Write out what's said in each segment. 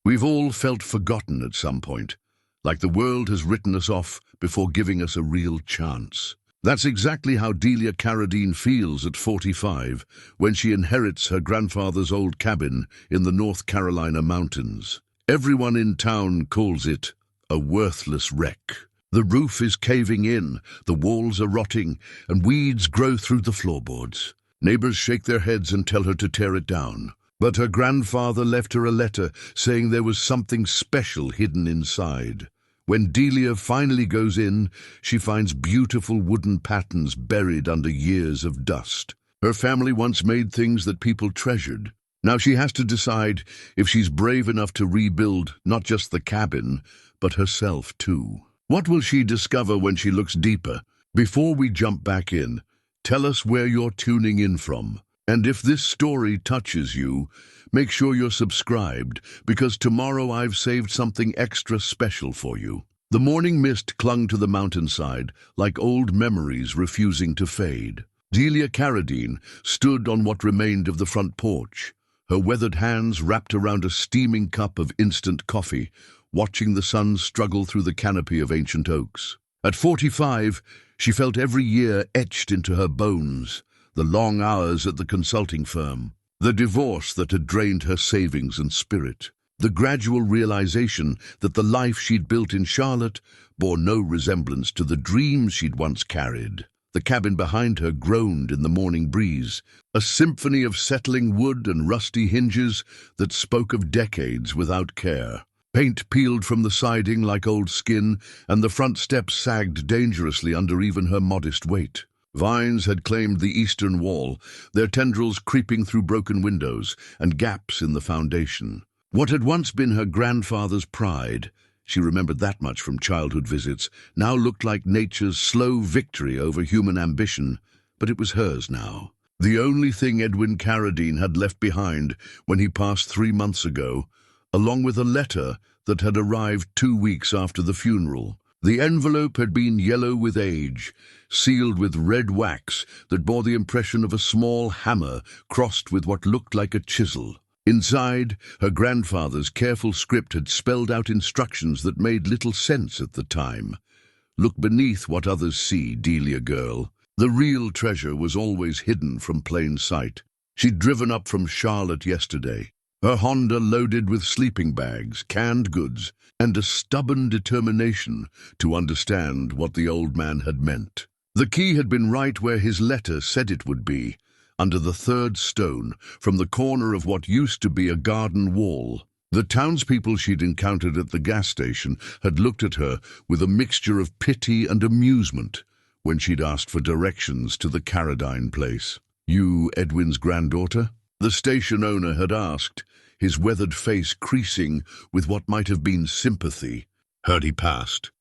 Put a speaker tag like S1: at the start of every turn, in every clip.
S1: We've all felt forgotten at some point, like the world has written us off before giving us a real chance. That's exactly how Delia Carradine feels at 45 when she inherits her grandfather's old cabin in the North Carolina mountains. Everyone in town calls it a worthless wreck. The roof is caving in, the walls are rotting, and weeds grow through the floorboards. Neighbors shake their heads and tell her to tear it down. But her grandfather left her a letter saying there was something special hidden inside. When Delia finally goes in, she finds beautiful wooden patterns buried under years of dust. Her family once made things that people treasured. Now she has to decide if she's brave enough to rebuild not just the cabin, but herself too. What will she discover when she looks deeper? Before we jump back in, tell us where you're tuning in from. And if this story touches you, make sure you're subscribed, because tomorrow I've saved something extra special for you. The morning mist clung to the mountainside, like old memories refusing to fade. Delia Carradine stood on what remained of the front porch, her weathered hands wrapped around a steaming cup of instant coffee, watching the sun struggle through the canopy of ancient oaks. At 45, she felt every year etched into her bones, the long hours at the consulting firm, the divorce that had drained her savings and spirit, the gradual realization that the life she'd built in Charlotte bore no resemblance to the dreams she'd once carried. The cabin behind her groaned in the morning breeze, a symphony of settling wood and rusty hinges that spoke of decades without care. Paint peeled from the siding like old skin, and the front steps sagged dangerously under even her modest weight. Vines had claimed the eastern wall, their tendrils creeping through broken windows and gaps in the foundation. What had once been her grandfather's pride, she remembered that much from childhood visits, now looked like nature's slow victory over human ambition, but it was hers now. The only thing Edwin Carradine had left behind when he passed 3 months ago, along with a letter that had arrived 2 weeks after the funeral. The envelope had been yellow with age, sealed with red wax that bore the impression of a small hammer crossed with what looked like a chisel. Inside, her grandfather's careful script had spelled out instructions that made little sense at the time. Look beneath what others see, Delia girl. The real treasure was always hidden from plain sight. She'd driven up from Charlotte yesterday, her Honda loaded with sleeping bags, canned goods, and a stubborn determination to understand what the old man had meant. The key had been right where his letter said it would be, under the third stone, from the corner of what used to be a garden wall. The townspeople she'd encountered at the gas station had looked at her with a mixture of pity and amusement when she'd asked for directions to the Carradine place. "You Edwin's granddaughter?" the station owner had asked, his weathered face creasing with what might have been sympathy. "Heard he passed.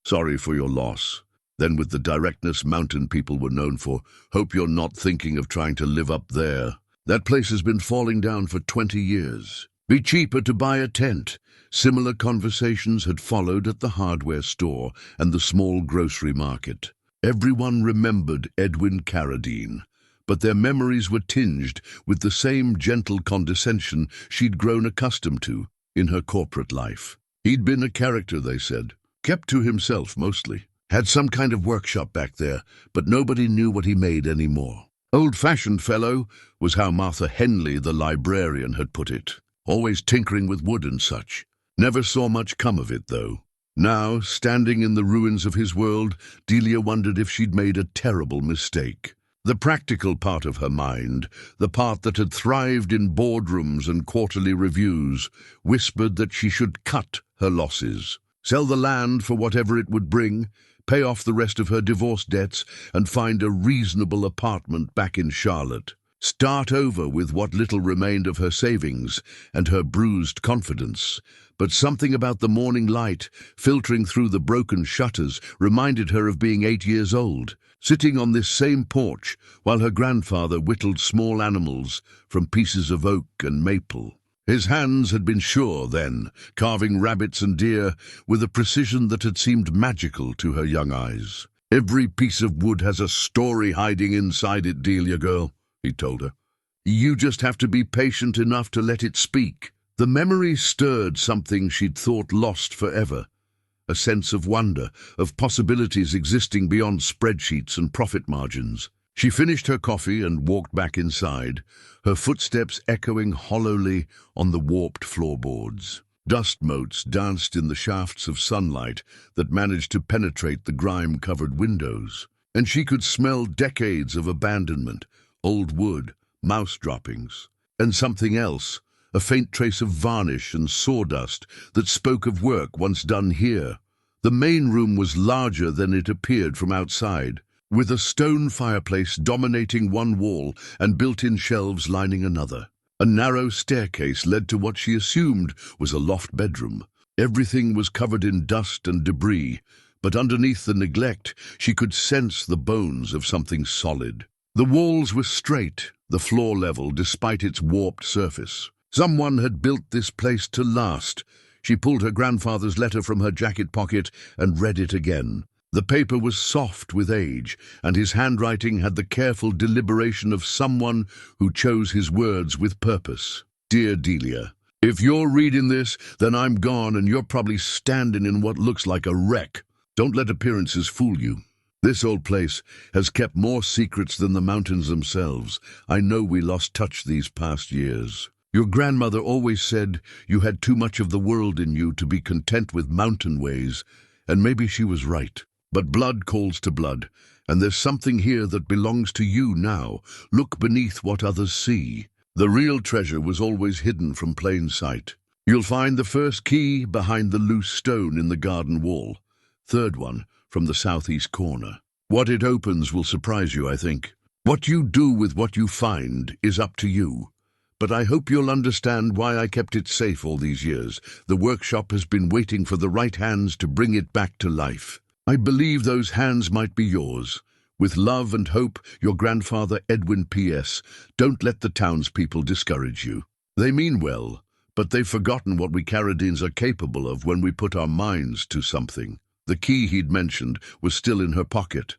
S1: Sorry for your loss." Then, with the directness mountain people were known for, "Hope you're not thinking of trying to live up there. That place has been falling down for 20 years. Be cheaper to buy a tent." Similar conversations had followed at the hardware store and the small grocery market. Everyone remembered Edwin Carradine, but their memories were tinged with the same gentle condescension she'd grown accustomed to in her corporate life. He'd been a character, they said, kept to himself mostly. Had some kind of workshop back there, but nobody knew what he made anymore. "Old-fashioned fellow," was how Martha Henley, the librarian, had put it. Always tinkering with wood and such. Never saw much come of it, though. Now, standing in the ruins of his world, Delia wondered if she'd made a terrible mistake. The practical part of her mind, the part that had thrived in boardrooms and quarterly reviews, whispered that she should cut her losses, sell the land for whatever it would bring, pay off the rest of her divorce debts, and find a reasonable apartment back in Charlotte. Start over with what little remained of her savings and her bruised confidence. But something about the morning light, filtering through the broken shutters, reminded her of being 8 years old, sitting on this same porch while her grandfather whittled small animals from pieces of oak and maple. His hands had been sure then, carving rabbits and deer with a precision that had seemed magical to her young eyes. "Every piece of wood has a story hiding inside it, Delia girl," he told her. "You just have to be patient enough to let it speak." The memory stirred something she'd thought lost forever, a sense of wonder, of possibilities existing beyond spreadsheets and profit margins. She finished her coffee and walked back inside, her footsteps echoing hollowly on the warped floorboards. Dust motes danced in the shafts of sunlight that managed to penetrate the grime-covered windows, and she could smell decades of abandonment, old wood, mouse droppings, and something else, a faint trace of varnish and sawdust that spoke of work once done here. The main room was larger than it appeared from outside, with a stone fireplace dominating one wall and built-in shelves lining another. A narrow staircase led to what she assumed was a loft bedroom. Everything was covered in dust and debris, but underneath the neglect, she could sense the bones of something solid. The walls were straight, the floor level despite its warped surface. Someone had built this place to last. She pulled her grandfather's letter from her jacket pocket and read it again. The paper was soft with age, and his handwriting had the careful deliberation of someone who chose his words with purpose. Dear Delia, if you're reading this, then I'm gone and you're probably standing in what looks like a wreck. Don't let appearances fool you. This old place has kept more secrets than the mountains themselves. I know we lost touch these past years. Your grandmother always said you had too much of the world in you to be content with mountain ways, and maybe she was right. But blood calls to blood, and there's something here that belongs to you now. Look beneath what others see. The real treasure was always hidden from plain sight. You'll find the first key behind the loose stone in the garden wall. Third one from the southeast corner. What it opens will surprise you, I think. What you do with what you find is up to you. But I hope you'll understand why I kept it safe all these years. The workshop has been waiting for the right hands to bring it back to life. I believe those hands might be yours. With love and hope, your grandfather Edwin P.S. Don't let the townspeople discourage you. They mean well, but they've forgotten what we Carradines are capable of when we put our minds to something. The key he'd mentioned was still in her pocket.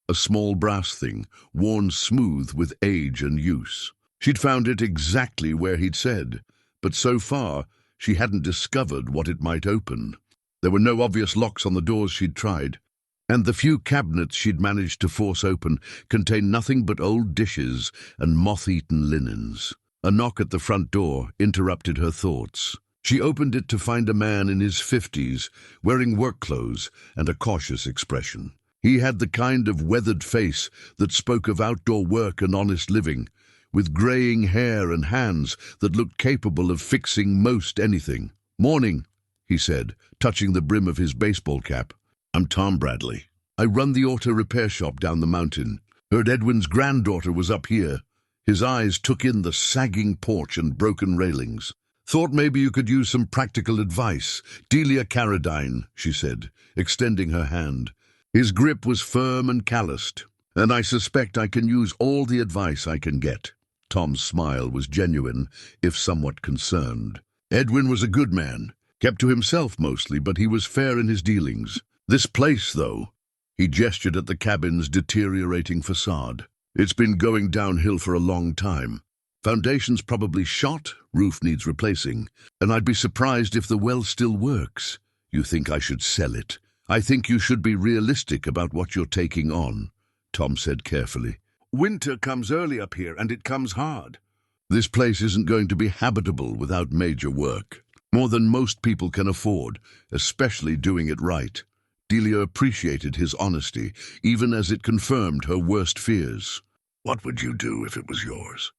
S1: A small brass thing, worn smooth with age and use. She'd found it exactly where he'd said, but so far she hadn't discovered what it might open. There were no obvious locks on the doors she'd tried, and the few cabinets she'd managed to force open contained nothing but old dishes and moth-eaten linens. A knock at the front door interrupted her thoughts. She opened it to find a man in his 50s, wearing work clothes and a cautious expression. He had the kind of weathered face that spoke of outdoor work and honest living, with graying hair and hands that looked capable of fixing most anything. "Morning," he said, touching the brim of his baseball cap. "I'm Tom Bradley. I run the auto repair shop down the mountain. Heard Edwin's granddaughter was up here." His eyes took in the sagging porch and broken railings. "Thought maybe you could use some practical advice. Delia Carradine," she said, extending her hand. His grip was firm and calloused, "and I suspect I can use all the advice I can get." Tom's smile was genuine, if somewhat concerned. Edwin was a good man. Kept to himself mostly, but he was fair in his dealings. This place, though, he gestured at the cabin's deteriorating facade. It's been going downhill for a long time. Foundation's probably shot, roof needs replacing, and I'd be surprised if the well still works. You think I should sell it? I think you should be realistic about what you're taking on, Tom said carefully. Winter comes early up here, and it comes hard. This place isn't going to be habitable without major work. More than most people can afford, especially doing it right. Delia appreciated his honesty, even as it confirmed her worst fears. What would you do if it was yours?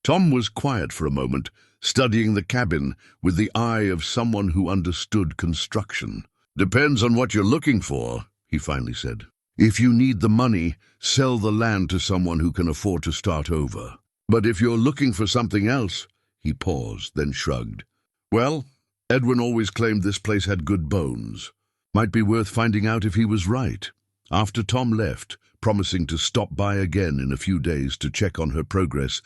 S1: Tom was quiet for a moment, studying the cabin with the eye of someone who understood construction. Depends on what you're looking for, he finally said. If you need the money, sell the land to someone who can afford to start over. But if you're looking for something else, he paused, then shrugged. Well, Edwin always claimed this place had good bones. Might be worth finding out if he was right. After Tom left, promising to stop by again in a few days to check on her progress,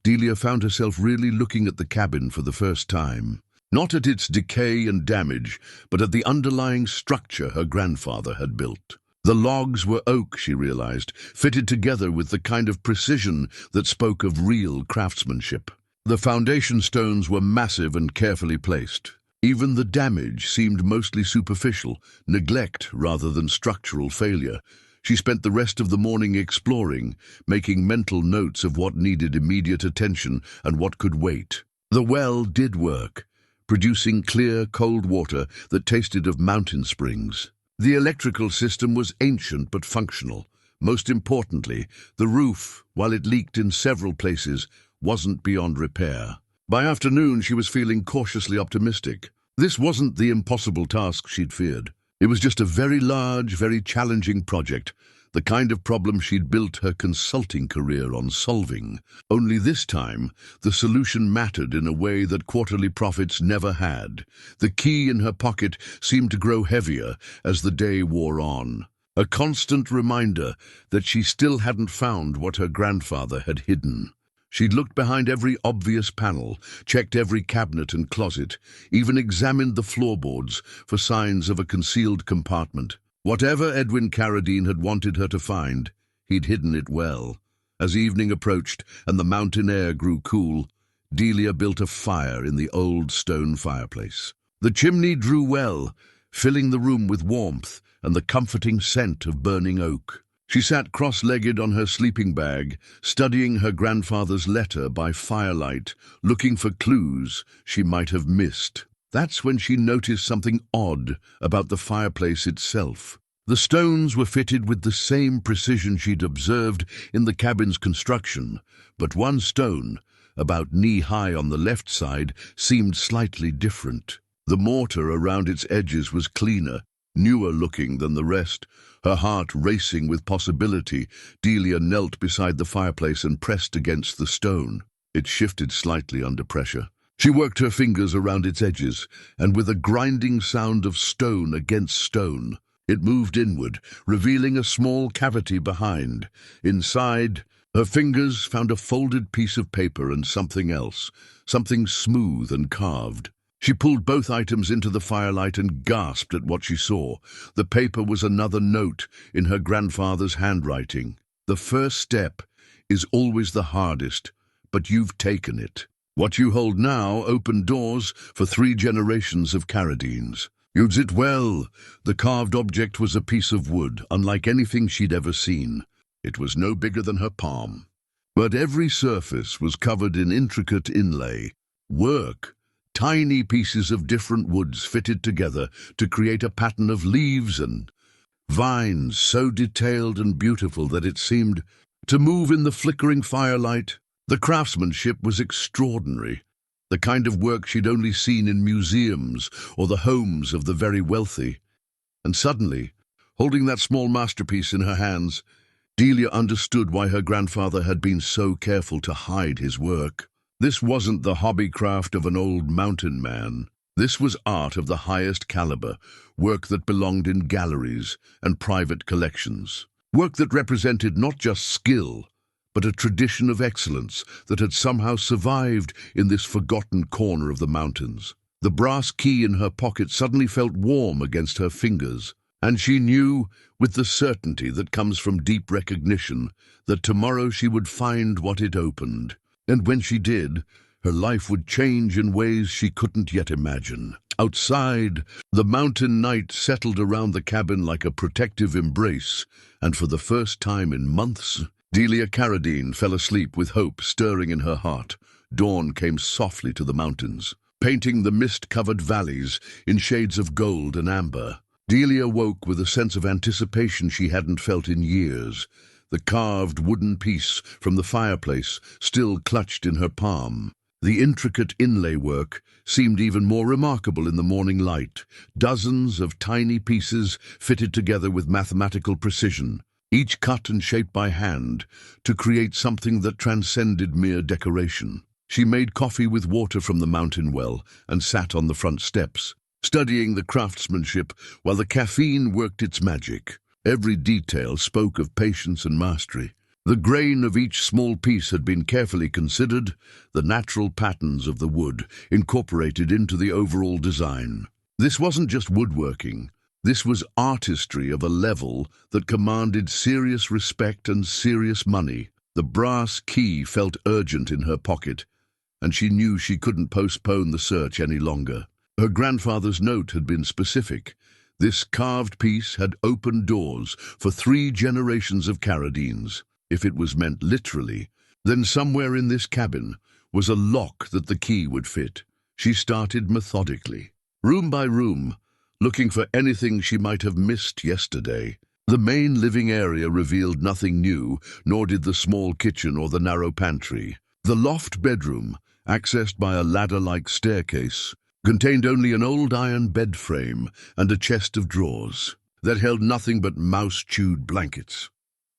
S1: Delia found herself really looking at the cabin for the first time. Not at its decay and damage, but at the underlying structure her grandfather had built. The logs were oak, she realized, fitted together with the kind of precision that spoke of real craftsmanship. The foundation stones were massive and carefully placed. Even the damage seemed mostly superficial, neglect rather than structural failure. She spent the rest of the morning exploring, making mental notes of what needed immediate attention and what could wait. The well did work, producing clear, cold water that tasted of mountain springs. The electrical system was ancient but functional. Most importantly, the roof, while it leaked in several places, wasn't beyond repair. By afternoon, she was feeling cautiously optimistic. This wasn't the impossible task she'd feared. It was just a very large, very challenging project, the kind of problem she'd built her consulting career on solving. Only this time, the solution mattered in a way that quarterly profits never had. The key in her pocket seemed to grow heavier as the day wore on. A constant reminder that she still hadn't found what her grandfather had hidden. She'd looked behind every obvious panel, checked every cabinet and closet, even examined the floorboards for signs of a concealed compartment. Whatever Edwin Carradine had wanted her to find, he'd hidden it well. As evening approached and the mountain air grew cool, Delia built a fire in the old stone fireplace. The chimney drew well, filling the room with warmth and the comforting scent of burning oak. She sat cross-legged on her sleeping bag, studying her grandfather's letter by firelight, looking for clues she might have missed. That's when she noticed something odd about the fireplace itself. The stones were fitted with the same precision she'd observed in the cabin's construction, but one stone, about knee-high on the left side, seemed slightly different. The mortar around its edges was cleaner, newer looking than the rest. Her heart racing with possibility, Delia knelt beside the fireplace and pressed against the stone. It shifted slightly under pressure. She worked her fingers around its edges, and with a grinding sound of stone against stone, it moved inward, revealing a small cavity behind. Inside, her fingers found a folded piece of paper and something else, something smooth and carved. She pulled both items into the firelight and gasped at what she saw. The paper was another note in her grandfather's handwriting. "The first step is always the hardest, but you've taken it. What you hold now opened doors for 3 generations of Carradines. Use it well." The carved object was a piece of wood, unlike anything she'd ever seen. It was no bigger than her palm. But every surface was covered in intricate inlay. Work. Tiny pieces of different woods fitted together to create a pattern of leaves and vines so detailed and beautiful that it seemed to move in the flickering firelight. The craftsmanship was extraordinary, the kind of work she'd only seen in museums or the homes of the very wealthy. And suddenly, holding that small masterpiece in her hands, Delia understood why her grandfather had been so careful to hide his work. This wasn't the hobby craft of an old mountain man. This was art of the highest caliber, work that belonged in galleries and private collections. Work that represented not just skill, but a tradition of excellence that had somehow survived in this forgotten corner of the mountains. The brass key in her pocket suddenly felt warm against her fingers, and she knew, with the certainty that comes from deep recognition, that tomorrow she would find what it opened. And when she did, her life would change in ways she couldn't yet imagine. Outside, the mountain night settled around the cabin like a protective embrace, and for the first time in months, Delia Carradine fell asleep with hope stirring in her heart. Dawn came softly to the mountains, painting the mist-covered valleys in shades of gold and amber. Delia woke with a sense of anticipation she hadn't felt in years. The carved wooden piece from the fireplace still clutched in her palm. The intricate inlay work seemed even more remarkable in the morning light. Dozens of tiny pieces fitted together with mathematical precision, each cut and shaped by hand to create something that transcended mere decoration. She made coffee with water from the mountain well and sat on the front steps, studying the craftsmanship while the caffeine worked its magic. Every detail spoke of patience and mastery. The grain of each small piece had been carefully considered, the natural patterns of the wood incorporated into the overall design. This wasn't just woodworking. This was artistry of a level that commanded serious respect and serious money. The brass key felt urgent in her pocket, and she knew she couldn't postpone the search any longer. Her grandfather's note had been specific. This carved piece had opened doors for 3 generations of Carradines. If it was meant literally, then somewhere in this cabin was a lock that the key would fit. She started methodically, room by room, looking for anything she might have missed yesterday. The main living area revealed nothing new, nor did the small kitchen or the narrow pantry. The loft bedroom, accessed by a ladder-like staircase, contained only an old iron bed frame and a chest of drawers that held nothing but mouse-chewed blankets.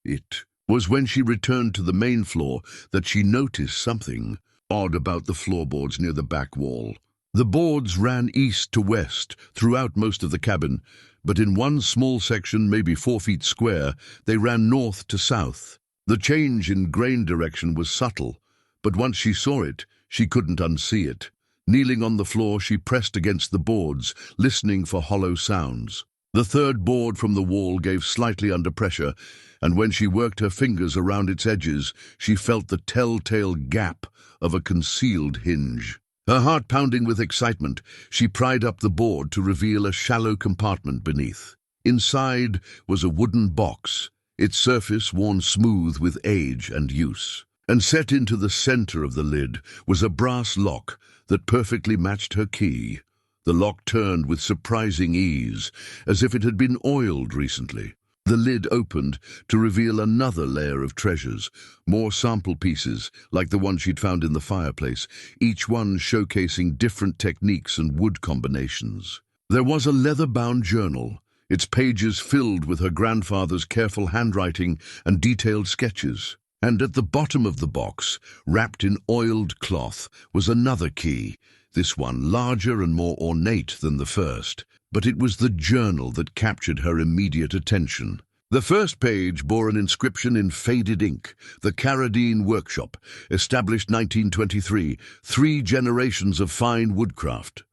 S1: It was when she returned to the main floor that she noticed something odd about the floorboards near the back wall. The boards ran east to west throughout most of the cabin, but in one small section, maybe 4 feet square, they ran north to south. The change in grain direction was subtle, but once she saw it, she couldn't unsee it. Kneeling on the floor, she pressed against the boards, listening for hollow sounds. The third board from the wall gave slightly under pressure, and when she worked her fingers around its edges, she felt the telltale gap of a concealed hinge. Her heart pounding with excitement, she pried up the board to reveal a shallow compartment beneath. Inside was a wooden box, its surface worn smooth with age and use. And set into the center of the lid was a brass lock that perfectly matched her key. The lock turned with surprising ease, as if it had been oiled recently. The lid opened to reveal another layer of treasures, more sample pieces like the one she'd found in the fireplace, each one showcasing different techniques and wood combinations. There was a leather-bound journal, its pages filled with her grandfather's careful handwriting and detailed sketches. And at the bottom of the box, wrapped in oiled cloth, was another key, this one larger and more ornate than the first. But it was the journal that captured her immediate attention. The first page bore an inscription in faded ink: "The Carradine Workshop, established 1923, 3 generations of fine woodcraft."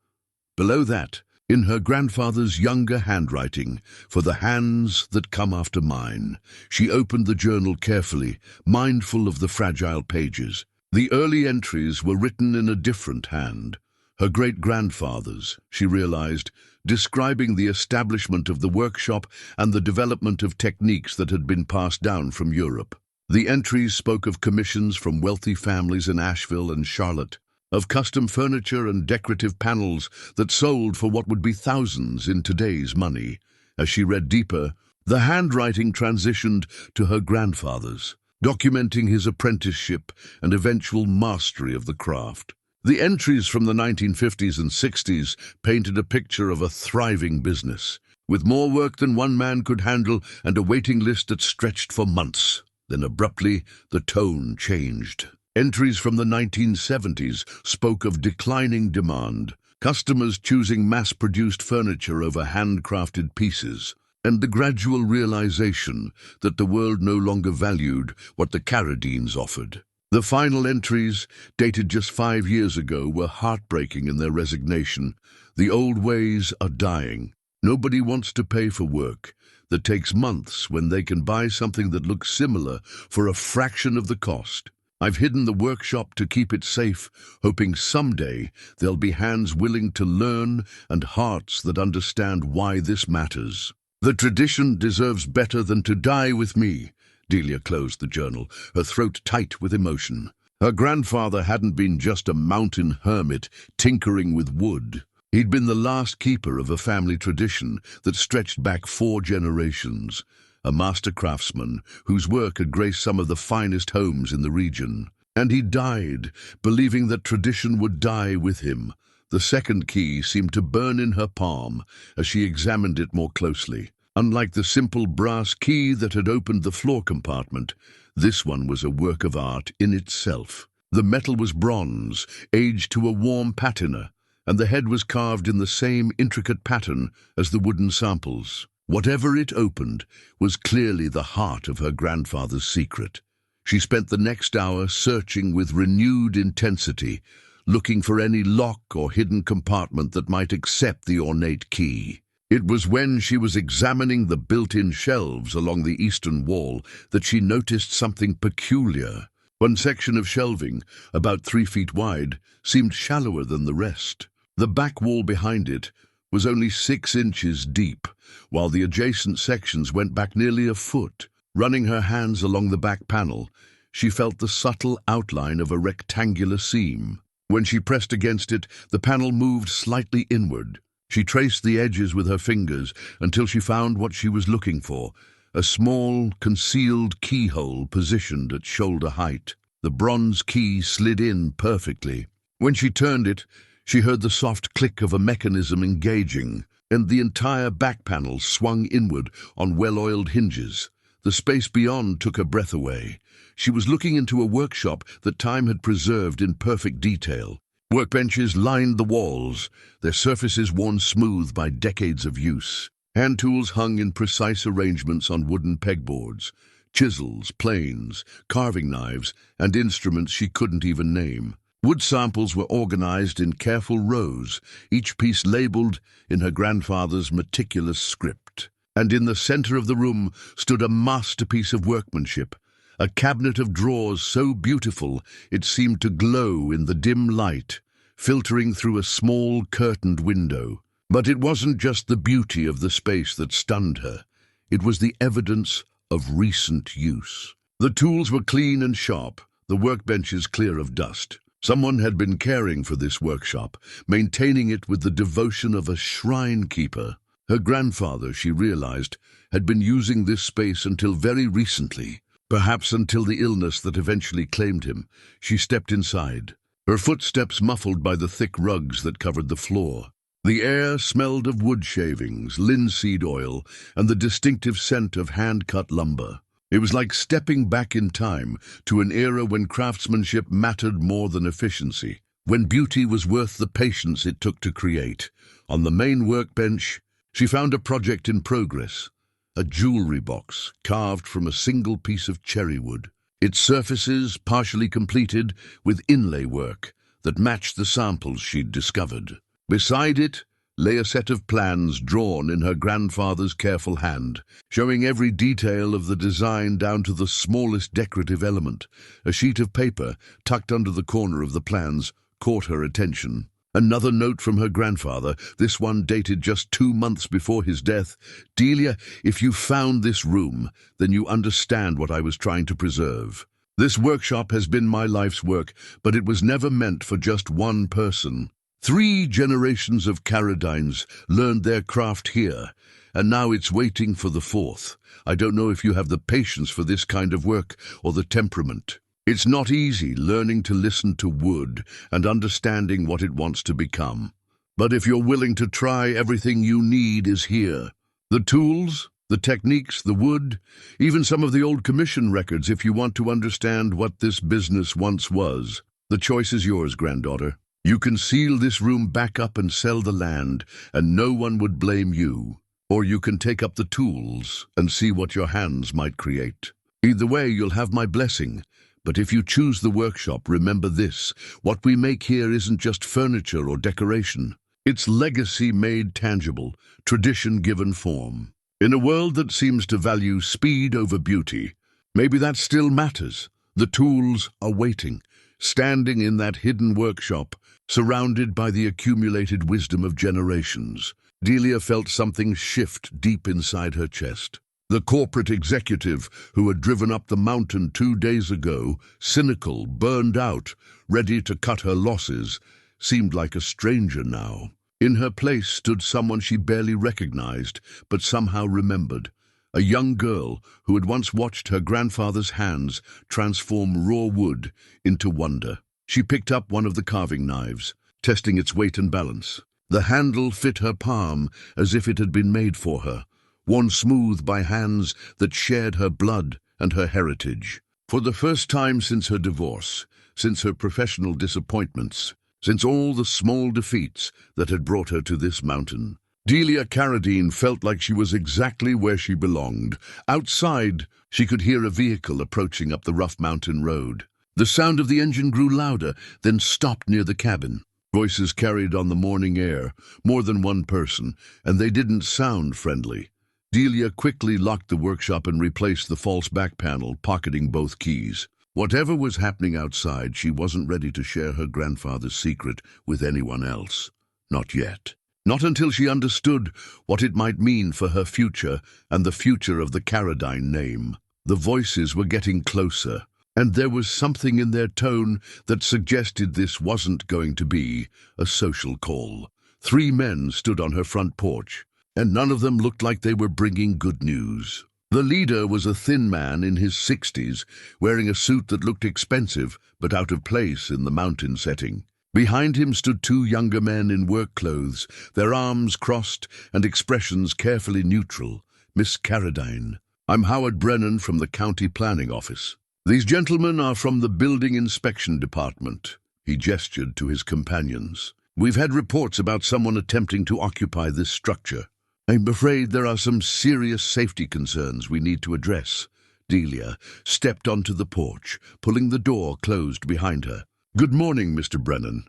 S1: Below that, in her grandfather's younger handwriting, "For the hands that come after mine." She opened the journal carefully, mindful of the fragile pages. The early entries were written in a different hand. Her great-grandfather's, she realized, describing the establishment of the workshop and the development of techniques that had been passed down from Europe. The entries spoke of commissions from wealthy families in Asheville and Charlotte, of custom furniture and decorative panels that sold for what would be thousands in today's money. As she read deeper, the handwriting transitioned to her grandfather's, documenting his apprenticeship and eventual mastery of the craft. The entries from the 1950s and 60s painted a picture of a thriving business, with more work than one man could handle and a waiting list that stretched for months. Then abruptly, the tone changed. Entries from the 1970s spoke of declining demand, customers choosing mass-produced furniture over handcrafted pieces, and the gradual realization that the world no longer valued what the Carradines offered. The final entries, dated just 5 years ago, were heartbreaking in their resignation. The old ways are dying. Nobody wants to pay for work that takes months when they can buy something that looks similar for a fraction of the cost. I've hidden the workshop to keep it safe, hoping someday there'll be hands willing to learn and hearts that understand why this matters. The tradition deserves better than to die with me. Delia closed the journal, her throat tight with emotion. Her grandfather hadn't been just a mountain hermit tinkering with wood. He'd been the last keeper of a family tradition that stretched back 4 generations, a master craftsman whose work had graced some of the finest homes in the region. And he died, believing that tradition would die with him. The second key seemed to burn in her palm as she examined it more closely. Unlike the simple brass key that had opened the floor compartment, this one was a work of art in itself. The metal was bronze, aged to a warm patina, and the head was carved in the same intricate pattern as the wooden samples. Whatever it opened was clearly the heart of her grandfather's secret. She spent the next hour searching with renewed intensity, looking for any lock or hidden compartment that might accept the ornate key. It was when she was examining the built-in shelves along the eastern wall that she noticed something peculiar. One section of shelving, about 3 feet wide, seemed shallower than the rest. The back wall behind it was only 6 inches deep, while the adjacent sections went back nearly a foot. Running her hands along the back panel, she felt the subtle outline of a rectangular seam. When she pressed against it, the panel moved slightly inward. She traced the edges with her fingers until she found what she was looking for, a small, concealed keyhole positioned at shoulder height. The bronze key slid in perfectly. When she turned it, she heard the soft click of a mechanism engaging, and the entire back panel swung inward on well-oiled hinges. The space beyond took her breath away. She was looking into a workshop that time had preserved in perfect detail. Workbenches lined the walls, their surfaces worn smooth by decades of use. Hand tools hung in precise arrangements on wooden pegboards. Chisels, planes, carving knives, and instruments she couldn't even name. Wood samples were organized in careful rows, each piece labeled in her grandfather's meticulous script. And in the center of the room stood a masterpiece of workmanship, a cabinet of drawers so beautiful it seemed to glow in the dim light, filtering through a small curtained window. But it wasn't just the beauty of the space that stunned her. It was the evidence of recent use. The tools were clean and sharp, the workbenches clear of dust. Someone had been caring for this workshop, maintaining it with the devotion of a shrine keeper. Her grandfather, she realized, had been using this space until very recently, perhaps until the illness that eventually claimed him. She stepped inside, her footsteps muffled by the thick rugs that covered the floor. The air smelled of wood shavings, linseed oil, and the distinctive scent of hand-cut lumber. It was like stepping back in time to an era when craftsmanship mattered more than efficiency, when beauty was worth the patience it took to create. On the main workbench, she found a project in progress, a jewelry box carved from a single piece of cherry wood, its surfaces partially completed with inlay work that matched the samples she'd discovered. Beside it lay a set of plans drawn in her grandfather's careful hand, showing every detail of the design down to the smallest decorative element. A sheet of paper tucked under the corner of the plans caught her attention. Another note from her grandfather, this one dated just 2 months before his death. "Delia, if you found this room, then you understand what I was trying to preserve. This workshop has been my life's work, but it was never meant for just one person. 3 generations of Carradines learned their craft here, and now it's waiting for the 4th. I don't know if you have the patience for this kind of work or the temperament. It's not easy learning to listen to wood and understanding what it wants to become. But if you're willing to try, everything you need is here. The tools, the techniques, the wood, even some of the old commission records if you want to understand what this business once was. The choice is yours, granddaughter. You can seal this room back up and sell the land, and no one would blame you. Or you can take up the tools and see what your hands might create. Either way, you'll have my blessing. But if you choose the workshop, remember this: what we make here isn't just furniture or decoration. It's legacy made tangible, tradition given form. In a world that seems to value speed over beauty, maybe that still matters. The tools are waiting, standing in that hidden workshop, surrounded by the accumulated wisdom of generations. Delia felt something shift deep inside her chest. The corporate executive who had driven up the mountain 2 days ago, cynical, burned out, ready to cut her losses, seemed like a stranger now. In her place stood someone she barely recognized, but somehow remembered. A young girl who had once watched her grandfather's hands transform raw wood into wonder. She picked up one of the carving knives, testing its weight and balance. The handle fit her palm as if it had been made for her, worn smooth by hands that shared her blood and her heritage. For the first time since her divorce, since her professional disappointments, since all the small defeats that had brought her to this mountain, Delia Carradine felt like she was exactly where she belonged. Outside, she could hear a vehicle approaching up the rough mountain road. The sound of the engine grew louder, then stopped near the cabin. Voices carried on the morning air, more than one person, and they didn't sound friendly. Delia quickly locked the workshop and replaced the false back panel, pocketing both keys. Whatever was happening outside, she wasn't ready to share her grandfather's secret with anyone else. Not yet. Not until she understood what it might mean for her future and the future of the Carradine name. The voices were getting closer, and there was something in their tone that suggested this wasn't going to be a social call. 3 men stood on her front porch, and none of them looked like they were bringing good news. The leader was a thin man in his 60s, wearing a suit that looked expensive but out of place in the mountain setting. Behind him stood 2 younger men in work clothes, their arms crossed and expressions carefully neutral. Miss Carradine. I'm Howard Brennan from the County Planning Office. These gentlemen are from the Building Inspection Department. He gestured to his companions. We've had reports about someone attempting to occupy this structure. I'm afraid there are some serious safety concerns we need to address. Delia stepped onto the porch, pulling the door closed behind her. Good morning, Mr. Brennan.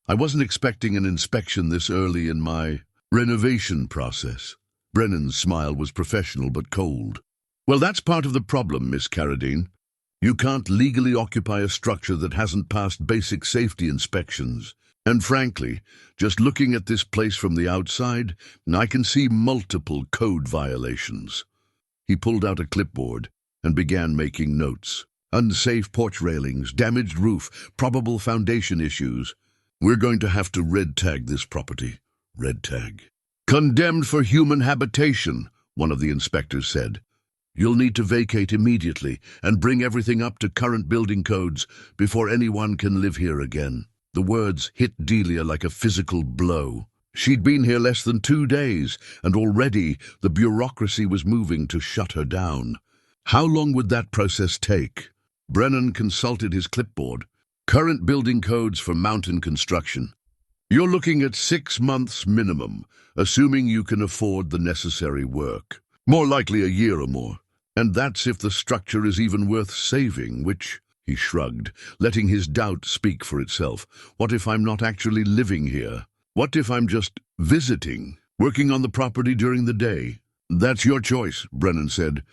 S1: I wasn't expecting an inspection this early in my renovation process. Brennan's smile was professional but cold. Well, that's part of the problem, Miss Carradine. You can't legally occupy a structure that hasn't passed basic safety inspections. And frankly, just looking at this place from the outside, I can see multiple code violations. He pulled out a clipboard and began making notes. Unsafe porch railings, damaged roof, probable foundation issues. We're going to have to red tag this property. Red tag. Condemned for human habitation, one of the inspectors said. You'll need to vacate immediately and bring everything up to current building codes before anyone can live here again. The words hit Delia like a physical blow. She'd been here less than 2 days, and already the bureaucracy was moving to shut her down. How long would that process take? Brennan consulted his clipboard. Current building codes for mountain construction. You're looking at 6 months minimum, assuming you can afford the necessary work. More likely a year or more. And that's if the structure is even worth saving, which... He shrugged, letting his doubt speak for itself. What if I'm not actually living here? What if I'm just visiting, working on the property during the day? That's your choice, Brennan said.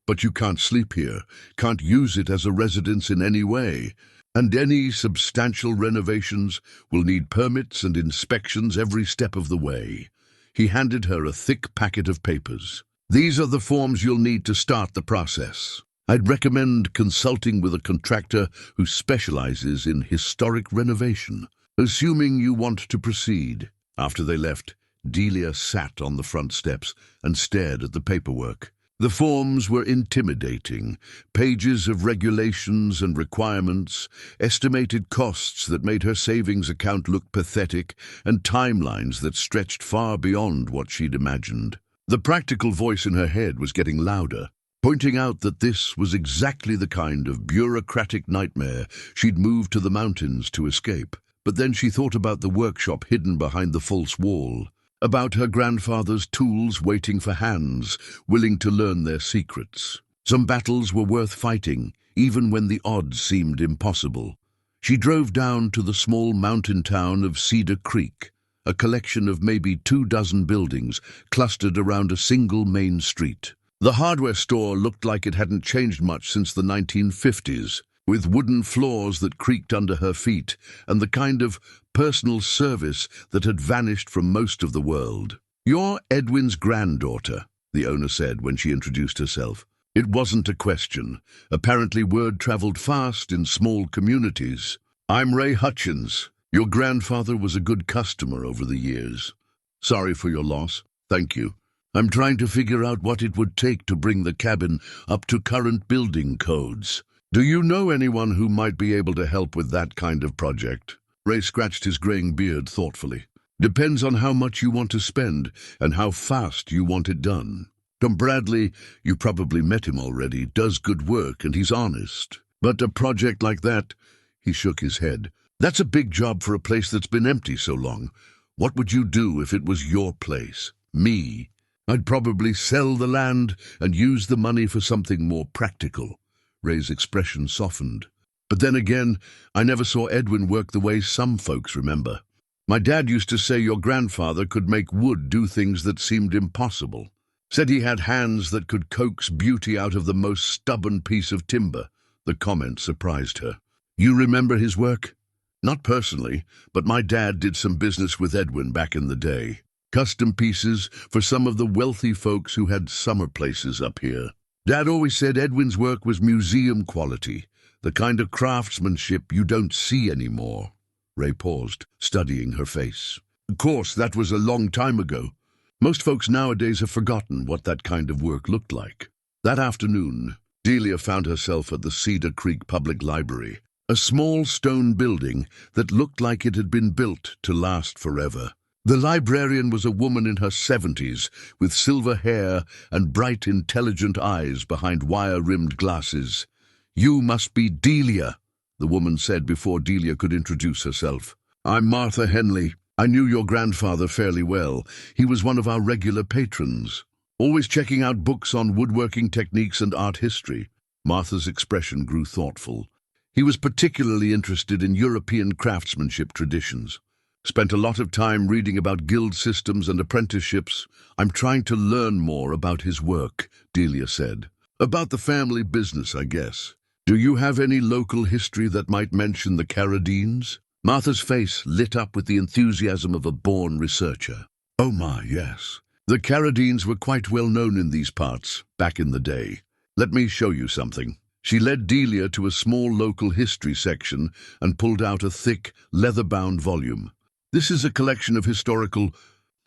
S1: But you can't sleep here, can't use it as a residence in any way. And any substantial renovations will need permits and inspections every step of the way. He handed her a thick packet of papers. These are the forms you'll need to start the process. I'd recommend consulting with a contractor who specializes in historic renovation, assuming you want to proceed. After they left, Delia sat on the front steps and stared at the paperwork. The forms were intimidating, pages of regulations and requirements, estimated costs that made her savings account look pathetic, and timelines that stretched far beyond what she'd imagined. The practical voice in her head was getting louder, pointing out that this was exactly the kind of bureaucratic nightmare she'd moved to the mountains to escape. But then she thought about the workshop hidden behind the false wall, about her grandfather's tools waiting for hands, willing to learn their secrets. Some battles were worth fighting, even when the odds seemed impossible. She drove down to the small mountain town of Cedar Creek, a collection of maybe 24 buildings clustered around a single main street. The hardware store looked like it hadn't changed much since the 1950s, with wooden floors that creaked under her feet and the kind of personal service that had vanished from most of the world. "You're Edwin's granddaughter," the owner said when she introduced herself. It wasn't a question. Apparently word traveled fast in small communities. "I'm Ray Hutchins. Your grandfather was a good customer over the years. Sorry for your loss. Thank you. I'm trying to figure out what it would take to bring the cabin up to current building codes. Do you know anyone who might be able to help with that kind of project?" Ray scratched his graying beard thoughtfully. "Depends on how much you want to spend and how fast you want it done. Tom Bradley, you probably met him already, does good work and he's honest. But a project like that," he shook his head, "that's a big job for a place that's been empty so long. What would you do if it was your place? Me? I'd probably sell the land and use the money for something more practical." Ray's expression softened. "But then again, I never saw Edwin work the way some folks remember. My dad used to say your grandfather could make wood do things that seemed impossible. Said he had hands that could coax beauty out of the most stubborn piece of timber. The comment surprised her. "You remember his work?" "Not personally, but my dad did some business with Edwin back in the day. Custom pieces for some of the wealthy folks who had summer places up here. Dad always said Edwin's work was museum quality, the kind of craftsmanship you don't see anymore." Ray paused, studying her face. "Of course, that was a long time ago. Most folks nowadays have forgotten what that kind of work looked like." That afternoon, Delia found herself at the Cedar Creek Public Library, a small stone building that looked like it had been built to last forever. The librarian was a woman in her 70s, with silver hair and bright, intelligent eyes behind wire-rimmed glasses. "You must be Delia," the woman said before Delia could introduce herself. "I'm Martha Henley. I knew your grandfather fairly well. He was one of our regular patrons, always checking out books on woodworking techniques and art history." Martha's expression grew thoughtful. He was particularly interested in European craftsmanship traditions. "Spent a lot of time reading about guild systems and apprenticeships. I'm trying to learn more about his work," Delia said. "About the family business, I guess. Do you have any local history that might mention the Carradines?" Martha's face lit up with the enthusiasm of a born researcher. "Oh my, yes. The Carradines were quite well known in these parts, back in the day. Let me show you something." She led Delia to a small local history section and pulled out a thick, leather-bound volume. "This is a collection of historical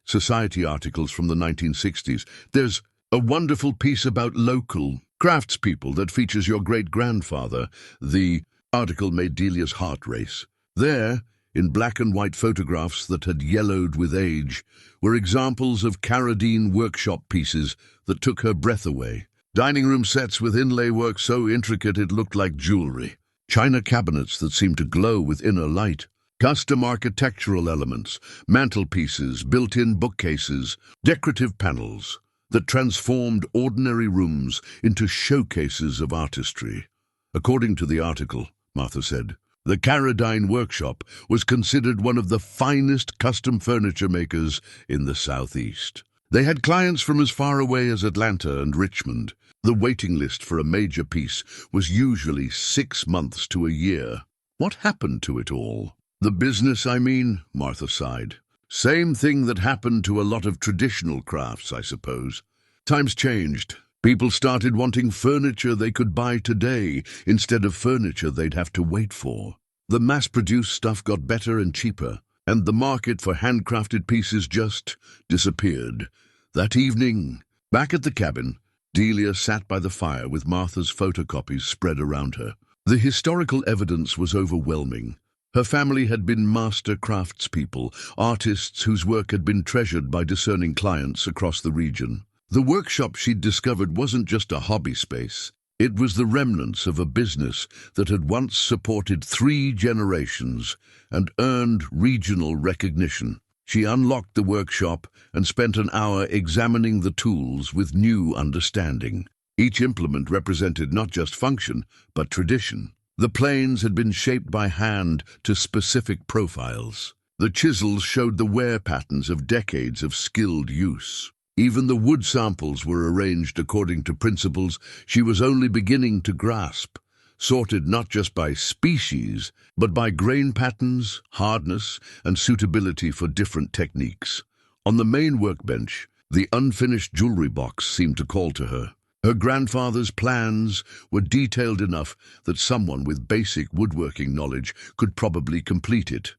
S1: society articles from the 1960s. There's a wonderful piece about local craftspeople that features your great-grandfather." The article made Delia's heart race. There, in black and white photographs that had yellowed with age, were examples of Carradine workshop pieces that took her breath away. Dining room sets with inlay work so intricate it looked like jewelry. China cabinets that seemed to glow with inner light. Custom architectural elements, mantelpieces, built-in bookcases, decorative panels that transformed ordinary rooms into showcases of artistry. According to the article, Martha said, the Carradine workshop was considered one of the finest custom furniture makers in the Southeast. They had clients from as far away as Atlanta and Richmond. The waiting list for a major piece was usually 6 months to a year. What happened to it all? "The business, I mean," Martha sighed. "Same thing that happened to a lot of traditional crafts, I suppose. Times changed. People started wanting furniture they could buy today instead of furniture they'd have to wait for. The mass-produced stuff got better and cheaper, and the market for handcrafted pieces just disappeared." That evening, back at the cabin, Delia sat by the fire with Martha's photocopies spread around her. The historical evidence was overwhelming. Her family had been master craftspeople, artists whose work had been treasured by discerning clients across the region. The workshop she'd discovered wasn't just a hobby space. It was the remnants of a business that had once supported 3 generations and earned regional recognition. She unlocked the workshop and spent an hour examining the tools with new understanding. Each implement represented not just function, but tradition. The planes had been shaped by hand to specific profiles. The chisels showed the wear patterns of decades of skilled use. Even the wood samples were arranged according to principles she was only beginning to grasp, sorted not just by species, but by grain patterns, hardness, and suitability for different techniques. On the main workbench, the unfinished jewelry box seemed to call to her. Her grandfather's plans were detailed enough that someone with basic woodworking knowledge could probably complete it,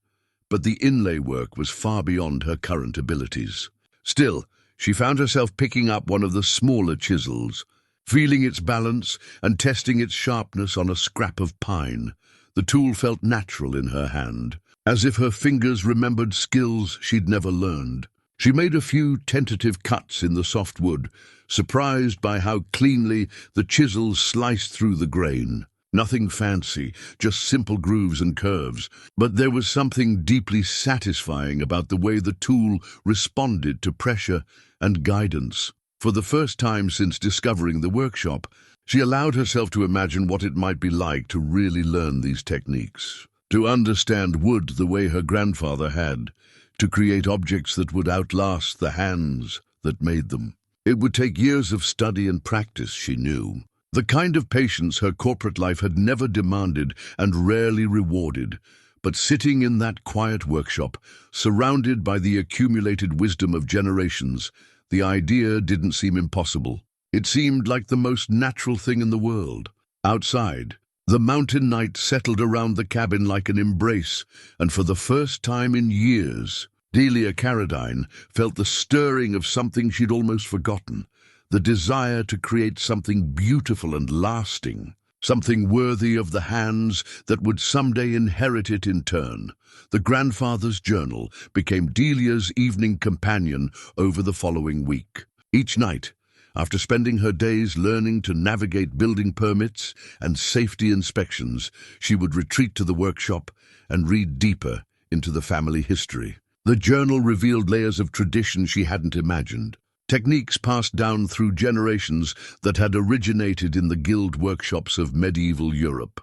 S1: but the inlay work was far beyond her current abilities. Still, she found herself picking up one of the smaller chisels, feeling its balance and testing its sharpness on a scrap of pine. The tool felt natural in her hand, as if her fingers remembered skills she'd never learned. She made a few tentative cuts in the soft wood, surprised by how cleanly the chisels sliced through the grain. Nothing fancy, just simple grooves and curves, but there was something deeply satisfying about the way the tool responded to pressure and guidance. For the first time since discovering the workshop, she allowed herself to imagine what it might be like to really learn these techniques, to understand wood the way her grandfather had, to create objects that would outlast the hands that made them. It would take years of study and practice, she knew, The kind of patience her corporate life had never demanded and rarely rewarded. But sitting in that quiet workshop, surrounded by the accumulated wisdom of generations, the idea didn't seem impossible. It seemed like the most natural thing in the world. Outside, the mountain night settled around the cabin like an embrace, and for the first time in years, Delia Carradine felt the stirring of something she'd almost forgotten, the desire to create something beautiful and lasting, something worthy of the hands that would someday inherit it in turn. The grandfather's journal became Delia's evening companion over the following week. Each night, after spending her days learning to navigate building permits and safety inspections, she would retreat to the workshop and read deeper into the family history. The journal revealed layers of tradition she hadn't imagined, techniques passed down through generations that had originated in the guild workshops of medieval Europe.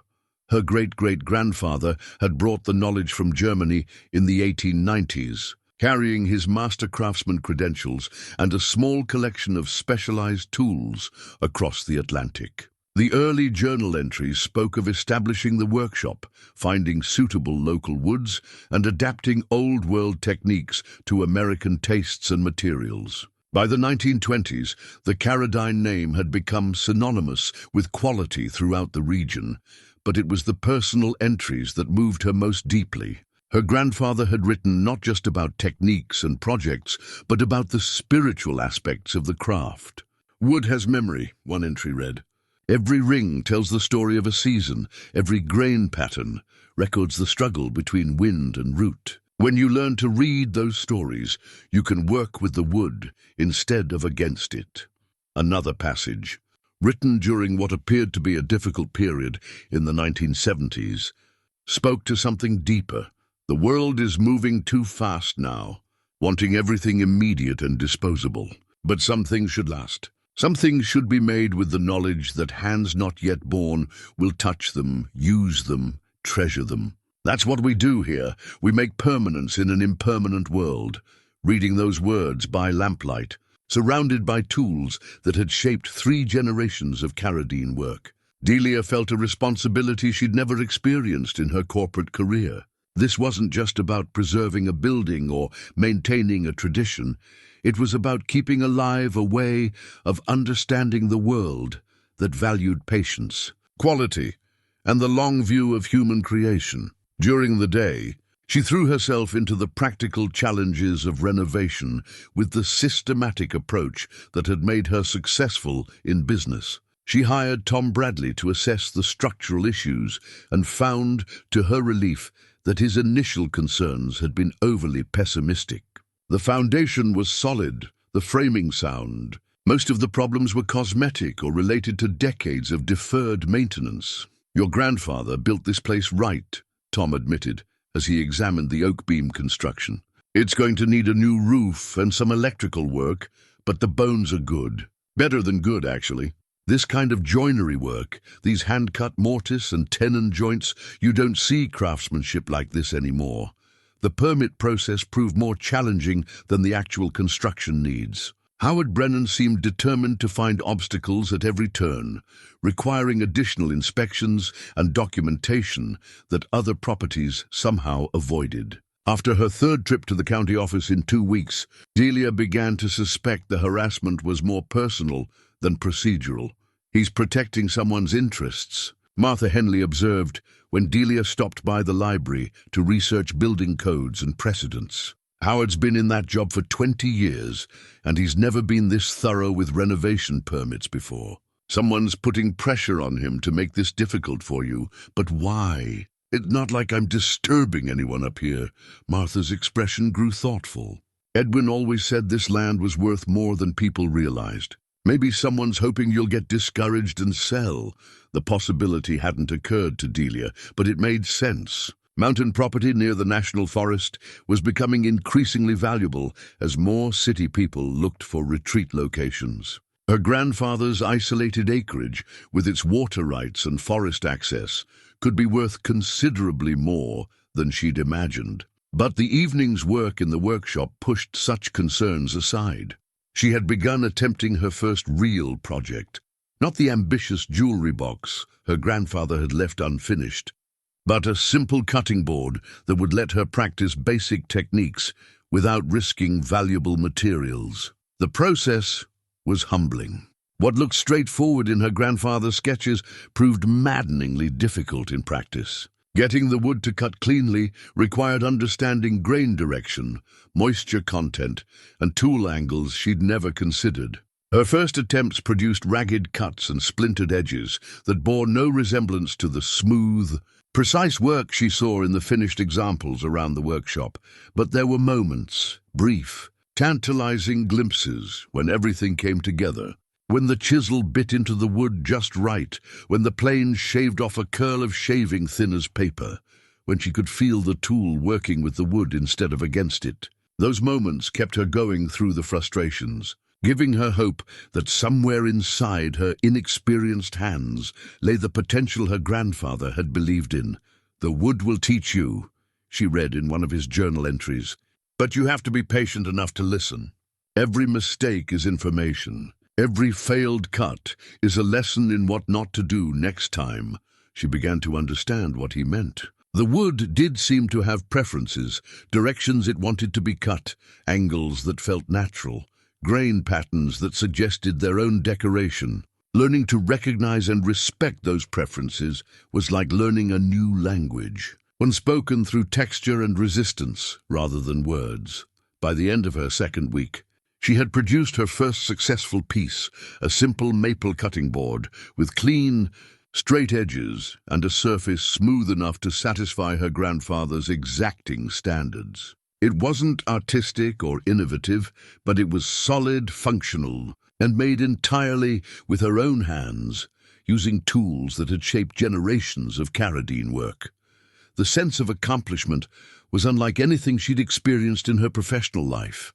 S1: Her great-great-grandfather had brought the knowledge from Germany in the 1890s, carrying his master craftsman credentials and a small collection of specialized tools across the Atlantic. The early journal entries spoke of establishing the workshop, finding suitable local woods, and adapting old-world techniques to American tastes and materials. By the 1920s, the Carradine name had become synonymous with quality throughout the region, but it was the personal entries that moved her most deeply. Her grandfather had written not just about techniques and projects, but about the spiritual aspects of the craft. "Wood has memory," one entry read. "Every ring tells the story of a season, every grain pattern records the struggle between wind and root. When you learn to read those stories, you can work with the wood instead of against it." Another passage, written during what appeared to be a difficult period in the 1970s, spoke to something deeper. "The world is moving too fast now, wanting everything immediate and disposable. But some things should last. Some things should be made with the knowledge that hands not yet born will touch them, use them, treasure them. That's what we do here. We make permanence in an impermanent world." Reading those words by lamplight, surrounded by tools that had shaped 3 generations of Carradine work, Delia felt a responsibility she'd never experienced in her corporate career. This wasn't just about preserving a building or maintaining a tradition. It was about keeping alive a way of understanding the world that valued patience, quality, and the long view of human creation. During the day, she threw herself into the practical challenges of renovation with the systematic approach that had made her successful in business. She hired Tom Bradley to assess the structural issues and found, to her relief, that his initial concerns had been overly pessimistic. The foundation was solid, the framing sound. Most of the problems were cosmetic or related to decades of deferred maintenance. "Your grandfather built this place right," Tom admitted as he examined the oak beam construction. "It's going to need a new roof and some electrical work, but the bones are good. Better than good, actually. This kind of joinery work, these hand-cut mortise and tenon joints, you don't see craftsmanship like this anymore. The permit process proved more challenging than the actual construction needs." Howard Brennan seemed determined to find obstacles at every turn, requiring additional inspections and documentation that other properties somehow avoided. After her 3rd trip to the county office in 2 weeks, Delia began to suspect the harassment was more personal than procedural. "He's protecting someone's interests," Martha Henley observed when Delia stopped by the library to research building codes and precedents. "Howard's been in that job for 20 years, and he's never been this thorough with renovation permits before. Someone's putting pressure on him to make this difficult for you, but why? It's not like I'm disturbing anyone up here." Martha's expression grew thoughtful. "Edwin always said this land was worth more than people realized. Maybe someone's hoping you'll get discouraged and sell." The possibility hadn't occurred to Delia, but it made sense. Mountain property near the National Forest was becoming increasingly valuable as more city people looked for retreat locations. Her grandfather's isolated acreage, with its water rights and forest access, could be worth considerably more than she'd imagined. But the evening's work in the workshop pushed such concerns aside. She had begun attempting her first real project, Not the ambitious jewelry box her grandfather had left unfinished, but a simple cutting board that would let her practice basic techniques without risking valuable materials. The process was humbling. What looked straightforward in her grandfather's sketches proved maddeningly difficult in practice. Getting the wood to cut cleanly required understanding grain direction, moisture content, and tool angles she'd never considered. Her first attempts produced ragged cuts and splintered edges that bore no resemblance to the smooth, precise work she saw in the finished examples around the workshop. But there were moments, brief, tantalizing glimpses, when everything came together. When the chisel bit into the wood just right, when the plane shaved off a curl of shaving thin as paper, when she could feel the tool working with the wood instead of against it. Those moments kept her going through the frustrations, giving her hope that somewhere inside her inexperienced hands lay the potential her grandfather had believed in. "The wood will teach you," she read in one of his journal entries. "But you have to be patient enough to listen. Every mistake is information. Every failed cut is a lesson in what not to do next time." She began to understand what he meant. The wood did seem to have preferences, directions it wanted to be cut, angles that felt natural, grain patterns that suggested their own decoration. Learning to recognize and respect those preferences was like learning a new language, one spoken through texture and resistance rather than words. By the end of her second week, she had produced her first successful piece, a simple maple cutting board with clean, straight edges and a surface smooth enough to satisfy her grandfather's exacting standards. It wasn't artistic or innovative, but it was solid, functional, and made entirely with her own hands, using tools that had shaped generations of Carradine work. The sense of accomplishment was unlike anything she'd experienced in her professional life.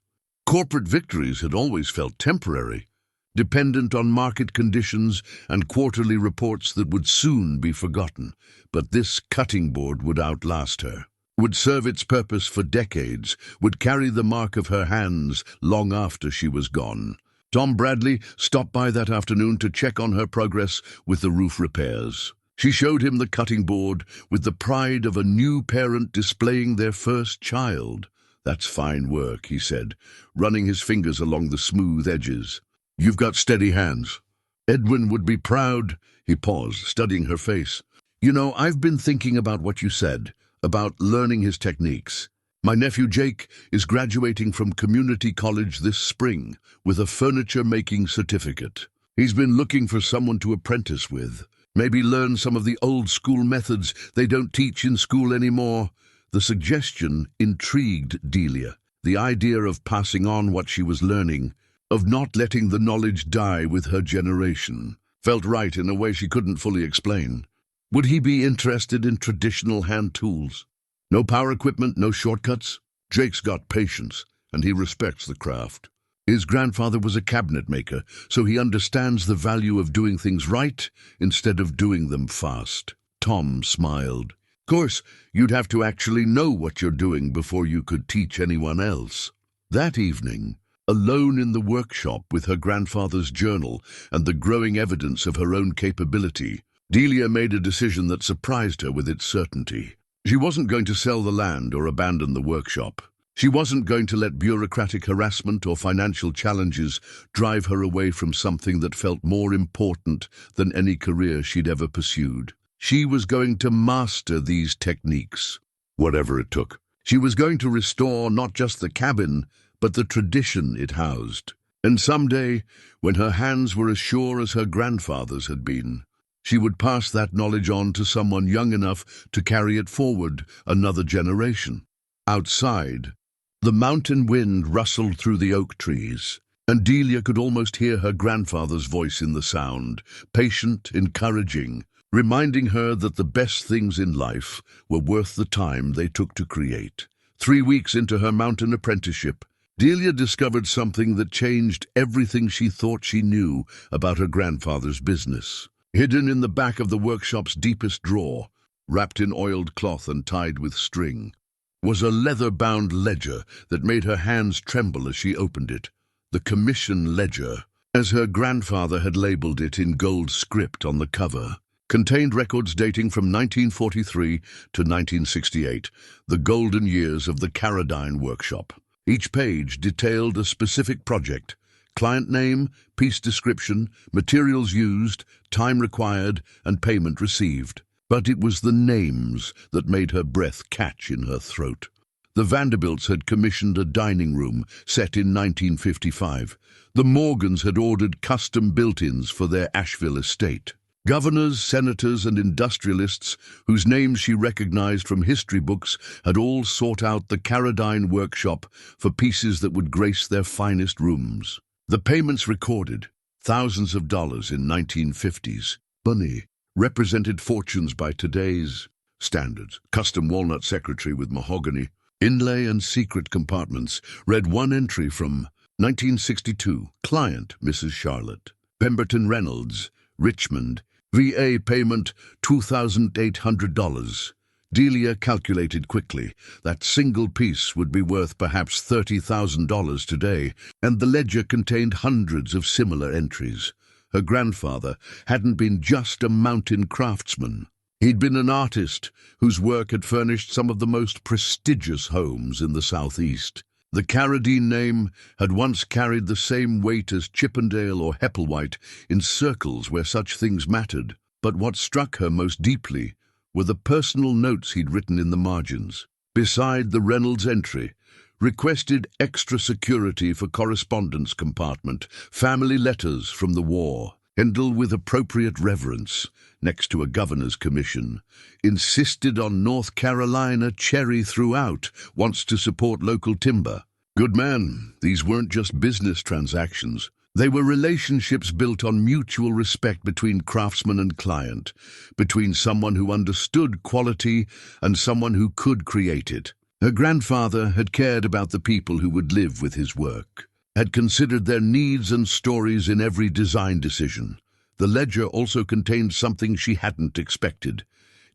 S1: Corporate victories had always felt temporary, dependent on market conditions and quarterly reports that would soon be forgotten. But this cutting board would outlast her, would serve its purpose for decades, would carry the mark of her hands long after she was gone. Tom Bradley stopped by that afternoon to check on her progress with the roof repairs. She showed him the cutting board with the pride of a new parent displaying their first child. "That's fine work," he said, running his fingers along the smooth edges. "You've got steady hands. Edwin would be proud." He paused, studying her face. "You know, I've been thinking about what you said, about learning his techniques. My nephew Jake is graduating from community college this spring with a furniture-making certificate. He's been looking for someone to apprentice with, maybe learn some of the old-school methods they don't teach in school anymore." The suggestion intrigued Delia. The idea of passing on what she was learning, of not letting the knowledge die with her generation, felt right in a way she couldn't fully explain. Would he be interested in traditional hand tools? No power equipment, no shortcuts? Jake's got patience, and he respects the craft. His grandfather was a cabinet maker, so he understands the value of doing things right instead of doing them fast. Tom smiled. "Of course, you'd have to actually know what you're doing before you could teach anyone else." That evening, alone in the workshop with her grandfather's journal and the growing evidence of her own capability, Delia made a decision that surprised her with its certainty. She wasn't going to sell the land or abandon the workshop. She wasn't going to let bureaucratic harassment or financial challenges drive her away from something that felt more important than any career she'd ever pursued. She was going to master these techniques, whatever it took. She was going to restore not just the cabin, but the tradition it housed. And someday, when her hands were as sure as her grandfather's had been, she would pass that knowledge on to someone young enough to carry it forward another generation. Outside, the mountain wind rustled through the oak trees, and Delia could almost hear her grandfather's voice in the sound, patient, encouraging, reminding her that the best things in life were worth the time they took to create. 3 weeks into her mountain apprenticeship, Delia discovered something that changed everything she thought she knew about her grandfather's business. Hidden in the back of the workshop's deepest drawer, wrapped in oiled cloth and tied with string, was a leather-bound ledger that made her hands tremble as she opened it. The commission ledger, as her grandfather had labelled it in gold script on the cover, contained records dating from 1943 to 1968, the golden years of the Carradine workshop. Each page detailed a specific project: client name, piece description, materials used, time required, and payment received. But it was the names that made her breath catch in her throat. The Vanderbilts had commissioned a dining room set in 1955. The Morgans had ordered custom built-ins for their Asheville estate. Governors, senators, and industrialists, whose names she recognized from history books, had all sought out the Carradine workshop for pieces that would grace their finest rooms. The payments recorded, thousands of dollars in 1950s. Money represented fortunes by today's standards. Custom walnut secretary with mahogany, inlay and secret compartments, read one entry from 1962. Client, Mrs. Charlotte. Pemberton Reynolds, Richmond. VA payment, $2,800. Delia calculated quickly. That single piece would be worth perhaps $30,000 today, and the ledger contained hundreds of similar entries. Her grandfather hadn't been just a mountain craftsman. He'd been an artist whose work had furnished some of the most prestigious homes in the Southeast. The Carradine name had once carried the same weight as Chippendale or Hepplewhite in circles where such things mattered. But what struck her most deeply were the personal notes he'd written in the margins. Beside the Reynolds entry, requested extra security for correspondence compartment, family letters from the war. Handle with appropriate reverence, next to a governor's commission. Insisted on North Carolina cherry throughout, wants to support local timber. Good man, these weren't just business transactions. They were relationships built on mutual respect between craftsman and client, between someone who understood quality and someone who could create it. Her grandfather had cared about the people who would live with his work, had considered their needs and stories in every design decision. The ledger also contained something she hadn't expected: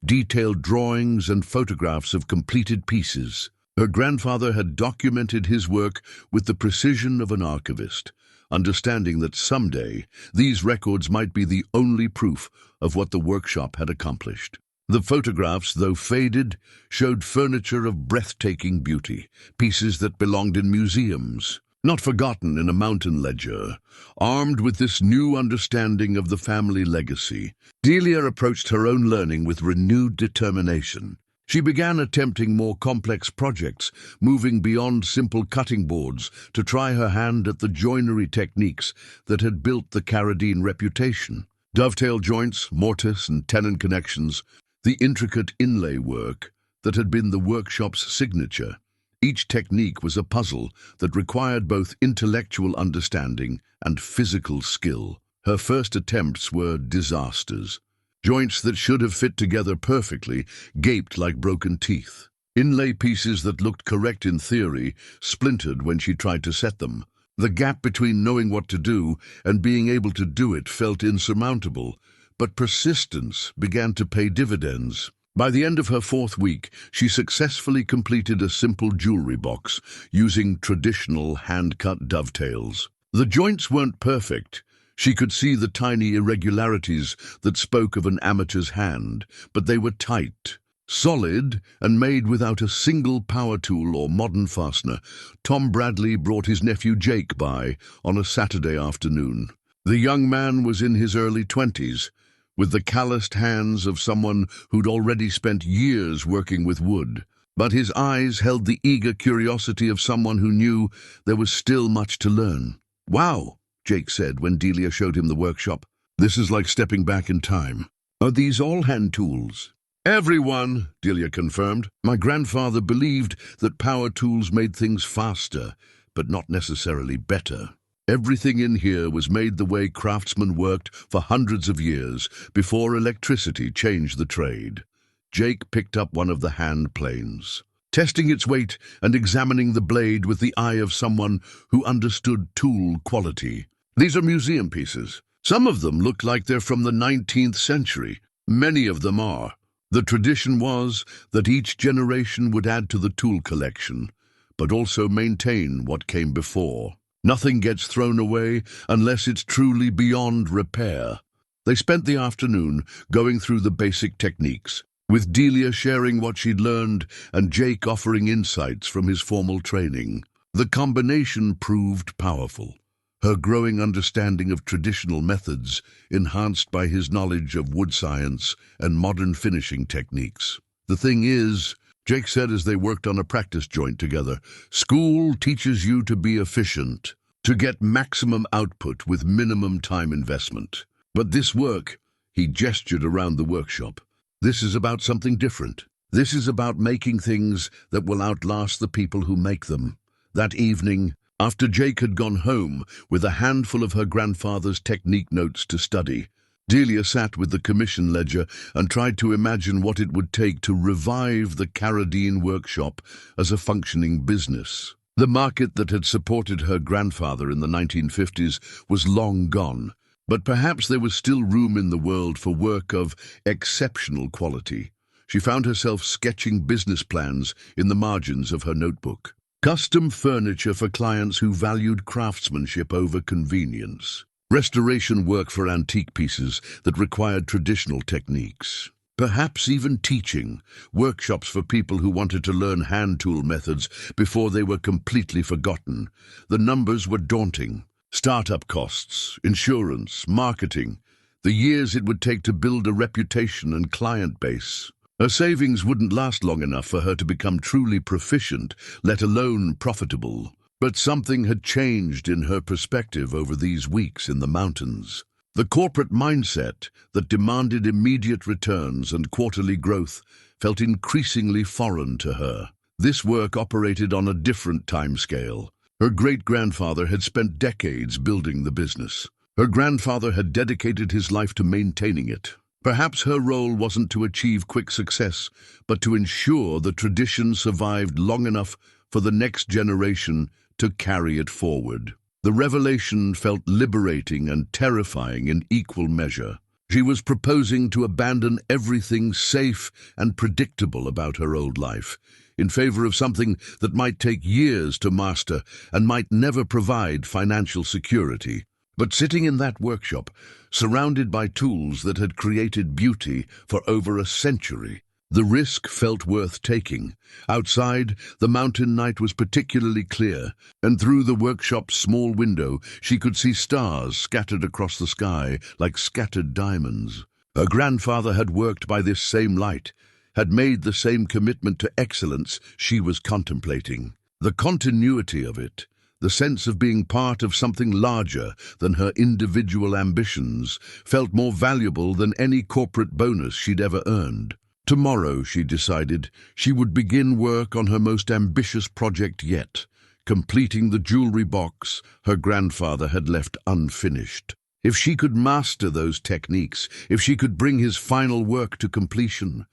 S1: detailed drawings and photographs of completed pieces. Her grandfather had documented his work with the precision of an archivist, understanding that someday these records might be the only proof of what the workshop had accomplished. The photographs, though faded, showed furniture of breathtaking beauty, pieces that belonged in museums, not forgotten in a mountain ledger. Armed with this new understanding of the family legacy, Delia approached her own learning with renewed determination. She began attempting more complex projects, moving beyond simple cutting boards to try her hand at the joinery techniques that had built the Carradine reputation. Dovetail joints, mortise and tenon connections, the intricate inlay work that had been the workshop's signature. Each technique was a puzzle that required both intellectual understanding and physical skill. Her first attempts were disasters. Joints that should have fit together perfectly gaped like broken teeth. Inlay pieces that looked correct in theory splintered when she tried to set them. The gap between knowing what to do and being able to do it felt insurmountable, but persistence began to pay dividends. By the end of her fourth week, she successfully completed a simple jewelry box using traditional hand-cut dovetails. The joints weren't perfect. She could see the tiny irregularities that spoke of an amateur's hand, but they were tight, solid, and made without a single power tool or modern fastener. Tom Bradley brought his nephew Jake by on a Saturday afternoon. The young man was in his early 20s, with the calloused hands of someone who'd already spent years working with wood. But his eyes held the eager curiosity of someone who knew there was still much to learn. "Wow," Jake said when Delia showed him the workshop. "This is like stepping back in time. Are these all hand tools?" "Everyone," Delia confirmed. "My grandfather believed that power tools made things faster, but not necessarily better. Everything in here was made the way craftsmen worked for hundreds of years before electricity changed the trade." Jake picked up one of the hand planes, testing its weight and examining the blade with the eye of someone who understood tool quality. "These are museum pieces. Some of them look like they're from the 19th century. Many of them are. The tradition was that each generation would add to the tool collection, but also maintain what came before." Nothing gets thrown away unless it's truly beyond repair. They spent the afternoon going through the basic techniques, with Delia sharing what she'd learned and Jake offering insights from his formal training. The combination proved powerful, her growing understanding of traditional methods enhanced by his knowledge of wood science and modern finishing techniques. "The thing is," Jake said as they worked on a practice joint together, "school teaches you to be efficient, to get maximum output with minimum time investment. But this work," he gestured around the workshop, "this is about something different. This is about making things that will outlast the people who make them." That evening, after Jake had gone home with a handful of her grandfather's technique notes to study, Delia sat with the commission ledger and tried to imagine what it would take to revive the Carradine workshop as a functioning business. The market that had supported her grandfather in the 1950s was long gone, but perhaps there was still room in the world for work of exceptional quality. She found herself sketching business plans in the margins of her notebook. Custom furniture for clients who valued craftsmanship over convenience. Restoration work for antique pieces that required traditional techniques. Perhaps even teaching, workshops for people who wanted to learn hand tool methods before they were completely forgotten. The numbers were daunting. Startup costs, insurance, marketing, the years it would take to build a reputation and client base. Her savings wouldn't last long enough for her to become truly proficient, let alone profitable. But something had changed in her perspective over these weeks in the mountains. The corporate mindset that demanded immediate returns and quarterly growth felt increasingly foreign to her. This work operated on a different timescale. Her great-grandfather had spent decades building the business. Her grandfather had dedicated his life to maintaining it. Perhaps her role wasn't to achieve quick success, but to ensure the tradition survived long enough for the next generation to carry it forward. The revelation felt liberating and terrifying in equal measure. She was proposing to abandon everything safe and predictable about her old life, in favor of something that might take years to master and might never provide financial security. But sitting in that workshop, surrounded by tools that had created beauty for over a century, the risk felt worth taking. Outside, the mountain night was particularly clear, and through the workshop's small window she could see stars scattered across the sky like scattered diamonds. Her grandfather had worked by this same light, had made the same commitment to excellence she was contemplating. The continuity of it, the sense of being part of something larger than her individual ambitions, felt more valuable than any corporate bonus she'd ever earned. Tomorrow, she decided, she would begin work on her most ambitious project yet, completing the jewelry box her grandfather had left unfinished. If she could master those techniques, if she could bring his final work to completion,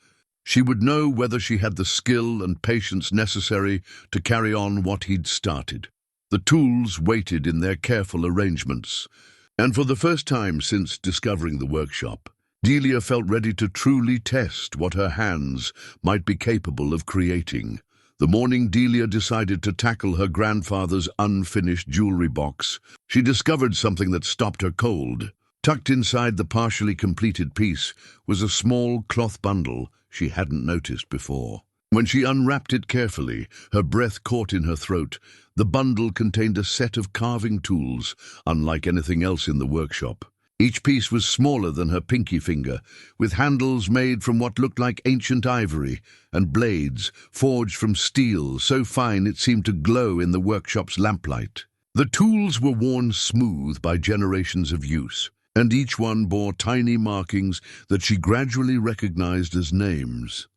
S1: she would know whether she had the skill and patience necessary to carry on what he'd started. The tools waited in their careful arrangements, and for the first time since discovering the workshop, Delia felt ready to truly test what her hands might be capable of creating. The morning Delia decided to tackle her grandfather's unfinished jewelry box, she discovered something that stopped her cold. Tucked inside the partially completed piece was a small cloth bundle she hadn't noticed before. When she unwrapped it carefully, her breath caught in her throat. The bundle contained a set of carving tools, unlike anything else in the workshop. Each piece was smaller than her pinky finger, with handles made from what looked like ancient ivory, and blades forged from steel so fine it seemed to glow in the workshop's lamplight. The tools were worn smooth by generations of use, and each one bore tiny markings that she gradually recognized as names.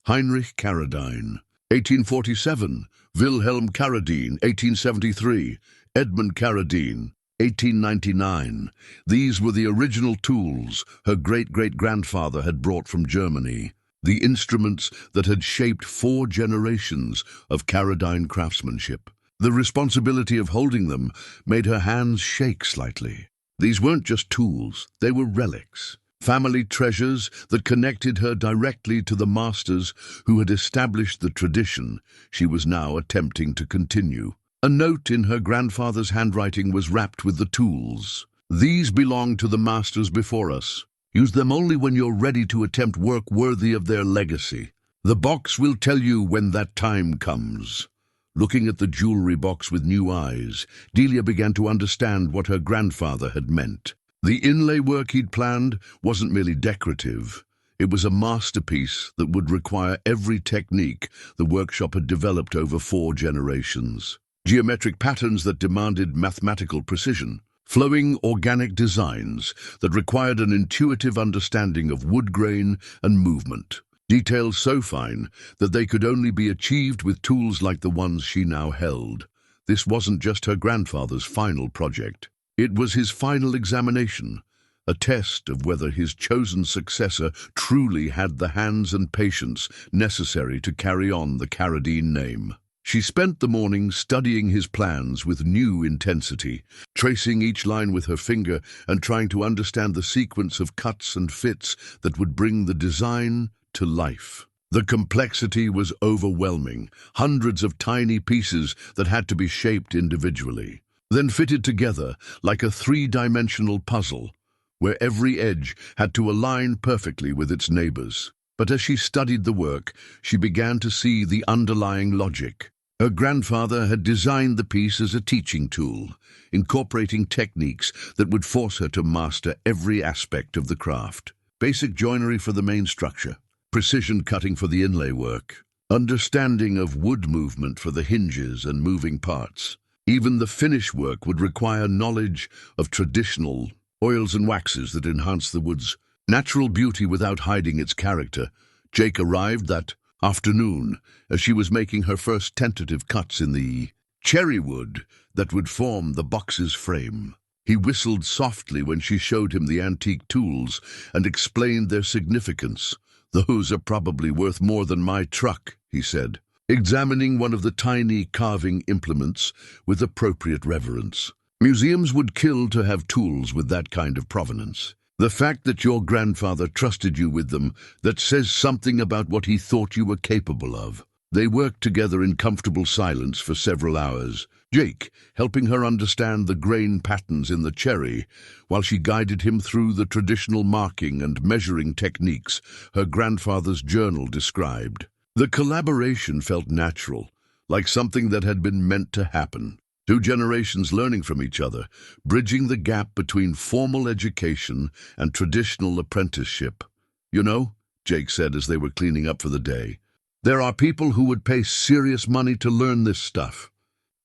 S1: Heinrich Carradine, 1847, Wilhelm Carradine, 1873, Edmund Carradine, 1899. These were the original tools her great-great-grandfather had brought from Germany, the instruments that had shaped 4 generations of Carradine craftsmanship. The responsibility of holding them made her hands shake slightly. These weren't just tools, they were relics, family treasures that connected her directly to the masters who had established the tradition she was now attempting to continue. A note in her grandfather's handwriting was wrapped with the tools. "These belong to the masters before us. Use them only when you're ready to attempt work worthy of their legacy. The box will tell you when that time comes." Looking at the jewelry box with new eyes, Delia began to understand what her grandfather had meant. The inlay work he'd planned wasn't merely decorative. It was a masterpiece that would require every technique the workshop had developed over 4 generations. Geometric patterns that demanded mathematical precision, flowing organic designs that required an intuitive understanding of wood grain and movement. Details so fine that they could only be achieved with tools like the ones she now held. This wasn't just her grandfather's final project. It was his final examination, a test of whether his chosen successor truly had the hands and patience necessary to carry on the Carradine name. She spent the morning studying his plans with new intensity, tracing each line with her finger and trying to understand the sequence of cuts and fits that would bring the design to life. The complexity was overwhelming, hundreds of tiny pieces that had to be shaped individually, then fitted together like a 3-dimensional puzzle, where every edge had to align perfectly with its neighbors. But as she studied the work, she began to see the underlying logic. Her grandfather had designed the piece as a teaching tool, incorporating techniques that would force her to master every aspect of the craft. Basic joinery for the main structure, precision cutting for the inlay work, understanding of wood movement for the hinges and moving parts. Even the finish work would require knowledge of traditional oils and waxes that enhance the wood's natural beauty without hiding its character. Jake arrived that afternoon as she was making her first tentative cuts in the cherry wood that would form the box's frame. He whistled softly when she showed him the antique tools and explained their significance. "Those are probably worth more than my truck," he said, examining one of the tiny carving implements with appropriate reverence. Museums would kill to have tools with that kind of provenance. The fact that your grandfather trusted you with them, that says something about what he thought you were capable of. They worked together in comfortable silence for several hours, Jake helping her understand the grain patterns in the cherry, while she guided him through the traditional marking and measuring techniques her grandfather's journal described. The collaboration felt natural, like something that had been meant to happen. 2 generations learning from each other, bridging the gap between formal education and traditional apprenticeship. "You know," Jake said as they were cleaning up for the day, "there are people who would pay serious money to learn this stuff.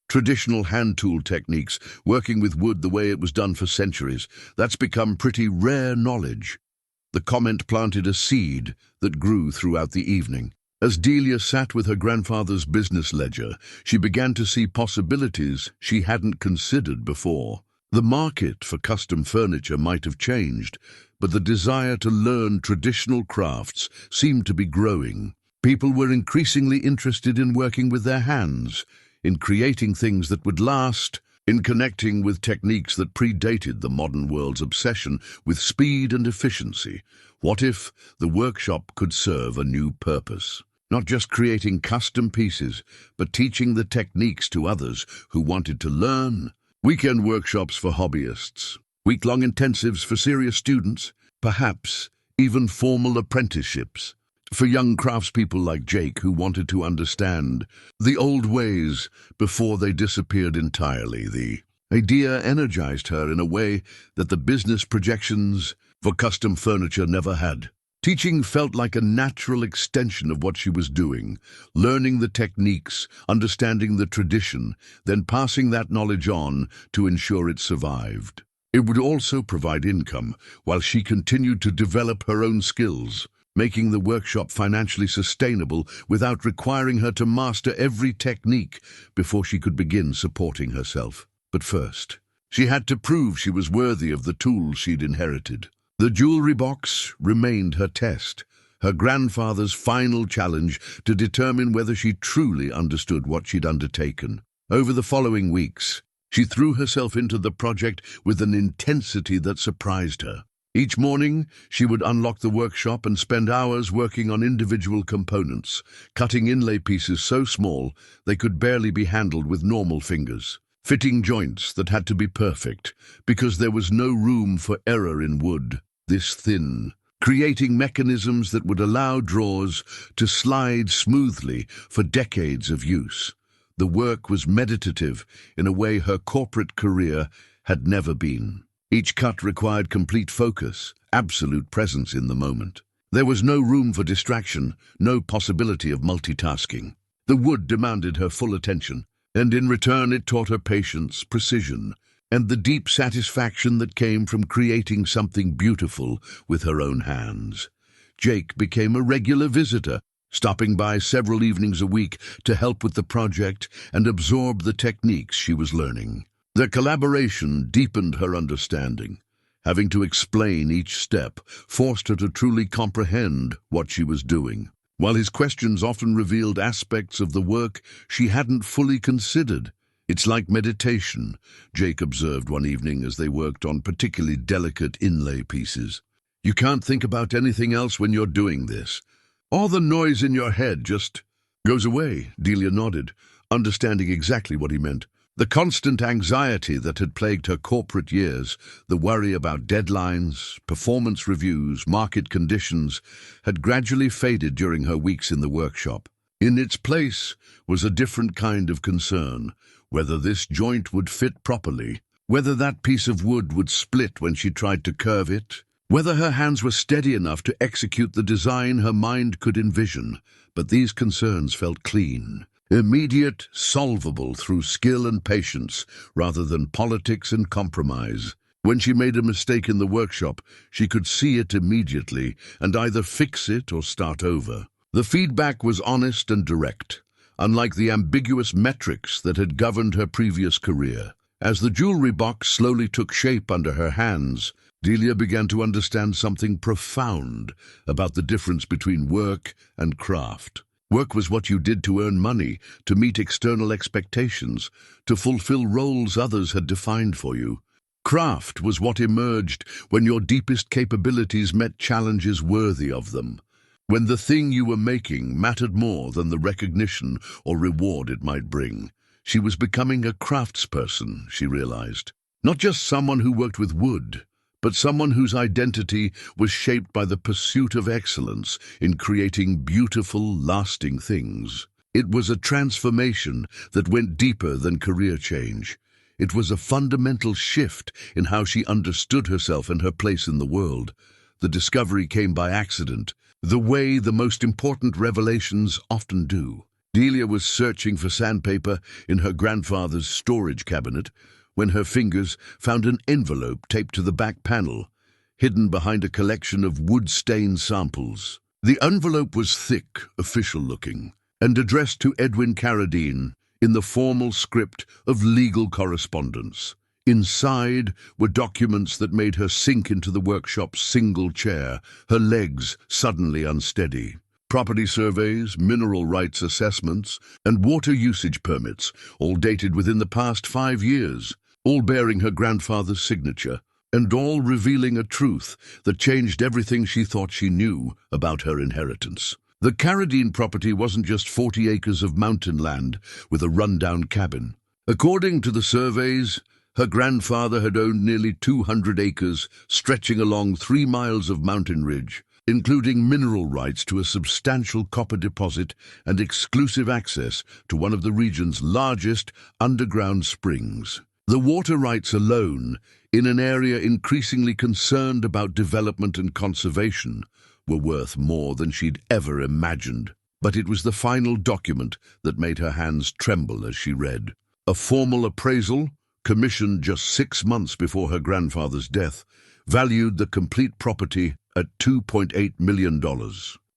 S1: Traditional hand tool techniques, working with wood the way it was done for centuries, that's become pretty rare knowledge." The comment planted a seed that grew throughout the evening. As Delia sat with her grandfather's business ledger, she began to see possibilities she hadn't considered before. The market for custom furniture might have changed, but the desire to learn traditional crafts seemed to be growing. People were increasingly interested in working with their hands, in creating things that would last, in connecting with techniques that predated the modern world's obsession with speed and efficiency. What if the workshop could serve a new purpose? Not just creating custom pieces, but teaching the techniques to others who wanted to learn. Weekend workshops for hobbyists, week-long intensives for serious students, perhaps even formal apprenticeships for young craftspeople like Jake who wanted to understand the old ways before they disappeared entirely. The idea energized her in a way that the business projections for custom furniture never had. Teaching felt like a natural extension of what she was doing, learning the techniques, understanding the tradition, then passing that knowledge on to ensure it survived. It would also provide income while she continued to develop her own skills, making the workshop financially sustainable without requiring her to master every technique before she could begin supporting herself. But first, she had to prove she was worthy of the tools she'd inherited. The jewelry box remained her test, her grandfather's final challenge to determine whether she truly understood what she'd undertaken. Over the following weeks, she threw herself into the project with an intensity that surprised her. Each morning, she would unlock the workshop and spend hours working on individual components, cutting inlay pieces so small they could barely be handled with normal fingers, fitting joints that had to be perfect because there was no room for error in wood this thin, creating mechanisms that would allow drawers to slide smoothly for decades of use. The work was meditative in a way her corporate career had never been. Each cut required complete focus, absolute presence in the moment. There was no room for distraction, no possibility of multitasking. The wood demanded her full attention, and in return it taught her patience, precision, and the deep satisfaction that came from creating something beautiful with her own hands. Jake became a regular visitor, stopping by several evenings a week to help with the project and absorb the techniques she was learning. Their collaboration deepened her understanding. Having to explain each step forced her to truly comprehend what she was doing, while his questions often revealed aspects of the work she hadn't fully considered. "It's like meditation," Jake observed one evening as they worked on particularly delicate inlay pieces. "You can't think about anything else when you're doing this. All the noise in your head just goes away." Delia nodded, understanding exactly what he meant. The constant anxiety that had plagued her corporate years, the worry about deadlines, performance reviews, market conditions, had gradually faded during her weeks in the workshop. In its place was a different kind of concern, whether this joint would fit properly, whether that piece of wood would split when she tried to curve it, whether her hands were steady enough to execute the design her mind could envision. But these concerns felt clean. Immediate, solvable through skill and patience, rather than politics and compromise. When she made a mistake in the workshop, she could see it immediately and either fix it or start over. The feedback was honest and direct, unlike the ambiguous metrics that had governed her previous career. As the jewelry box slowly took shape under her hands, Delia began to understand something profound about the difference between work and craft. Work was what you did to earn money, to meet external expectations, to fulfill roles others had defined for you. Craft was what emerged when your deepest capabilities met challenges worthy of them, when the thing you were making mattered more than the recognition or reward it might bring. She was becoming a craftsperson, she realized. Not just someone who worked with wood, but someone whose identity was shaped by the pursuit of excellence in creating beautiful, lasting things. It was a transformation that went deeper than career change. It was a fundamental shift in how she understood herself and her place in the world. The discovery came by accident, the way the most important revelations often do. Delia was searching for sandpaper in her grandfather's storage cabinet when her fingers found an envelope taped to the back panel, hidden behind a collection of wood-stained samples. The envelope was thick, official-looking, and addressed to Delia Carradine in the formal script of legal correspondence. Inside were documents that made her sink into the workshop's single chair, her legs suddenly unsteady. Property surveys, mineral rights assessments, and water usage permits, all dated within the past 5 years, all bearing her grandfather's signature, and all revealing a truth that changed everything she thought she knew about her inheritance. The Carradine property wasn't just 40 acres of mountain land with a rundown cabin. According to the surveys, her grandfather had owned nearly 200 acres stretching along 3 miles of mountain ridge, including mineral rights to a substantial copper deposit and exclusive access to one of the region's largest underground springs. The water rights alone, in an area increasingly concerned about development and conservation, were worth more than she'd ever imagined. But it was the final document that made her hands tremble as she read. A formal appraisal, commissioned just 6 months before her grandfather's death, valued the complete property at $2.8 million.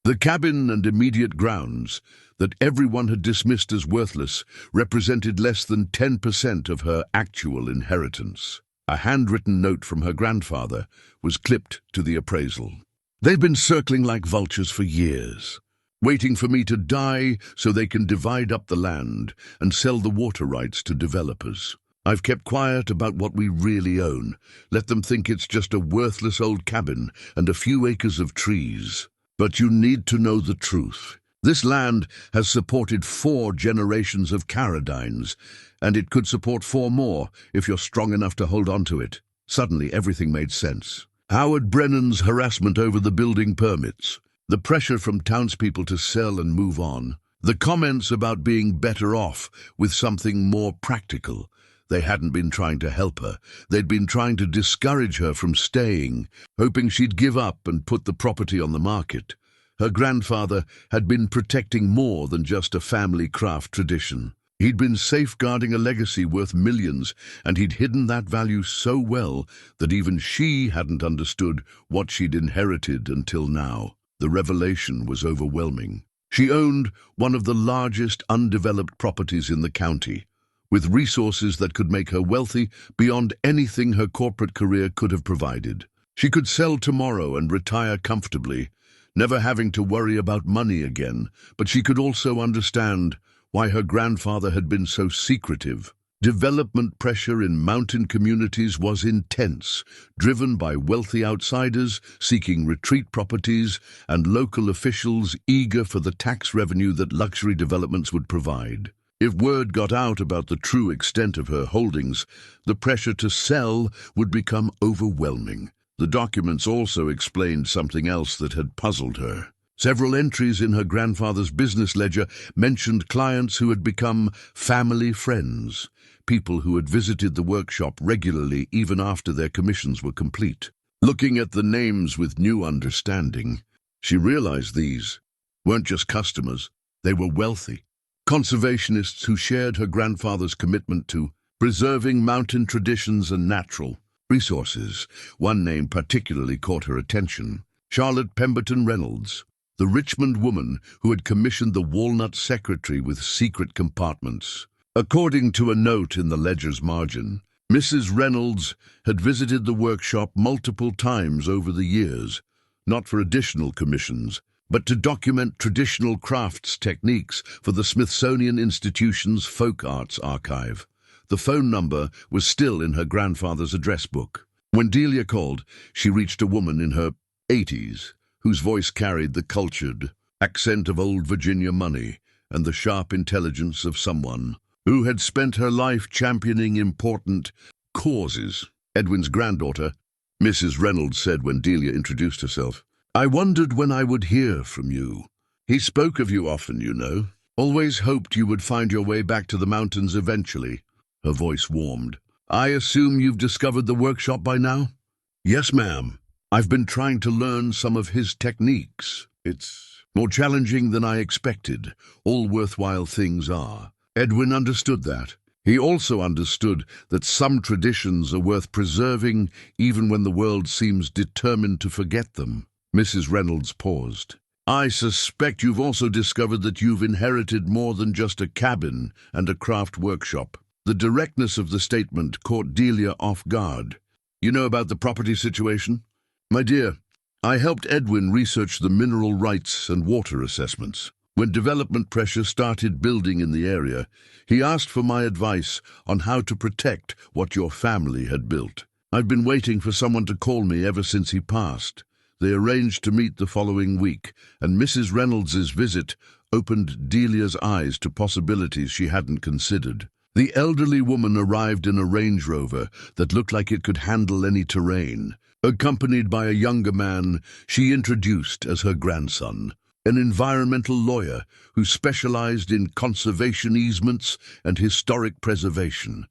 S1: The cabin and immediate grounds, that everyone had dismissed as worthless, represented less than 10% of her actual inheritance. A handwritten note from her grandfather was clipped to the appraisal. "They've been circling like vultures for years, waiting for me to die so they can divide up the land and sell the water rights to developers. I've kept quiet about what we really own. Let them think it's just a worthless old cabin and a few acres of trees. But you need to know the truth. This land has supported 4 generations of Carradines, and it could support 4 more if you're strong enough to hold on to it. Suddenly, everything made sense. Howard Brennan's harassment over the building permits, the pressure from townspeople to sell and move on, the comments about being better off with something more practical. They hadn't been trying to help her. They'd been trying to discourage her from staying, hoping she'd give up and put the property on the market. Her grandfather had been protecting more than just a family craft tradition. He'd been safeguarding a legacy worth millions, and he'd hidden that value so well that even she hadn't understood what she'd inherited until now. The revelation was overwhelming. She owned one of the largest undeveloped properties in the county, with resources that could make her wealthy beyond anything her corporate career could have provided. She could sell tomorrow and retire comfortably, never having to worry about money again, but she could also understand why her grandfather had been so secretive. Development pressure in mountain communities was intense, driven by wealthy outsiders seeking retreat properties and local officials eager for the tax revenue that luxury developments would provide. If word got out about the true extent of her holdings, the pressure to sell would become overwhelming. The documents also explained something else that had puzzled her. Several entries in her grandfather's business ledger mentioned clients who had become family friends, people who had visited the workshop regularly even after their commissions were complete. Looking at the names with new understanding, she realized these weren't just customers, they were wealthy. Conservationists who shared her grandfather's commitment to preserving mountain traditions and natural resources. One name particularly caught her attention: Charlotte Pemberton Reynolds, the Richmond woman who had commissioned the Walnut Secretary with secret compartments. According to a note in the ledger's margin, Mrs. Reynolds had visited the workshop multiple times over the years, not for additional commissions, but to document traditional crafts techniques for the Smithsonian Institution's Folk Arts Archive. The phone number was still in her grandfather's address book. When Delia called, she reached a woman in her 80s, whose voice carried the cultured accent of old Virginia money and the sharp intelligence of someone who had spent her life championing important causes. Edwin's granddaughter, Mrs. Reynolds said when Delia introduced herself. "I wondered when I would hear from you. He spoke of you often, you know. Always hoped you would find your way back to the mountains eventually." Her voice warmed. "I assume you've discovered the workshop by now?" "Yes, ma'am. I've been trying to learn some of his techniques. It's more challenging than I expected. All worthwhile things are." Edwin understood that. He also understood that some traditions are worth preserving even when the world seems determined to forget them. Mrs. Reynolds paused. "I suspect you've also discovered that you've inherited more than just a cabin and a craft workshop." The directness of the statement caught Delia off guard. "You know about the property situation?" "My dear, I helped Edwin research the mineral rights and water assessments. When development pressure started building in the area, he asked for my advice on how to protect what your family had built. I've been waiting for someone to call me ever since he passed. They arranged to meet the following week, and Mrs. Reynolds's visit opened Delia's eyes to possibilities she hadn't considered. The elderly woman arrived in a Range Rover that looked like it could handle any terrain. Accompanied by a younger man she introduced as her grandson, an environmental lawyer who specialized in conservation easements and historic preservation.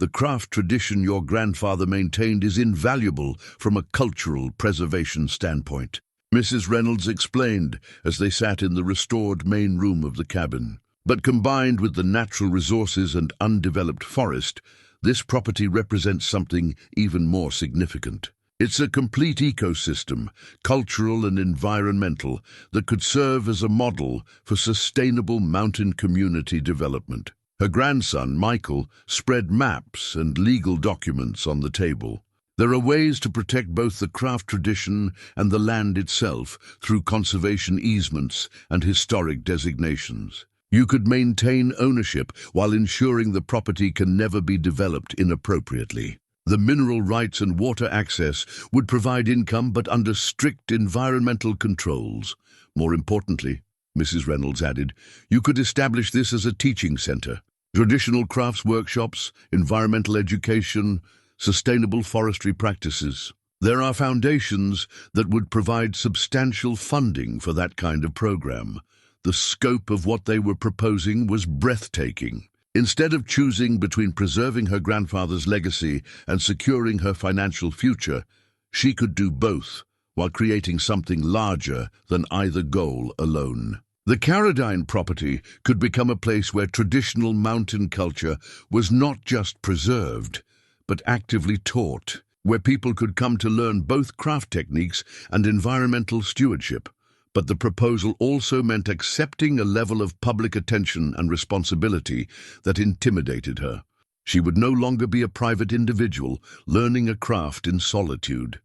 S1: "The craft tradition your grandfather maintained is invaluable from a cultural preservation standpoint," Mrs. Reynolds explained as they sat in the restored main room of the cabin. "But combined with the natural resources and undeveloped forest, this property represents something even more significant. It's a complete ecosystem, cultural and environmental, that could serve as a model for sustainable mountain community development." Her grandson, Michael, spread maps and legal documents on the table. "There are ways to protect both the craft tradition and the land itself through conservation easements and historic designations. You could maintain ownership while ensuring the property can never be developed inappropriately. The mineral rights and water access would provide income, but under strict environmental controls. More importantly, Mrs. Reynolds added, you could establish this as a teaching center. Traditional crafts workshops, environmental education, sustainable forestry practices. There are foundations that would provide substantial funding for that kind of program. The scope of what they were proposing was breathtaking. Instead of choosing between preserving her grandfather's legacy and securing her financial future, she could do both while creating something larger than either goal alone. The Carradine property could become a place where traditional mountain culture was not just preserved, but actively taught, where people could come to learn both craft techniques and environmental stewardship. But the proposal also meant accepting a level of public attention and responsibility that intimidated her. She would no longer be a private individual learning a craft in solitude.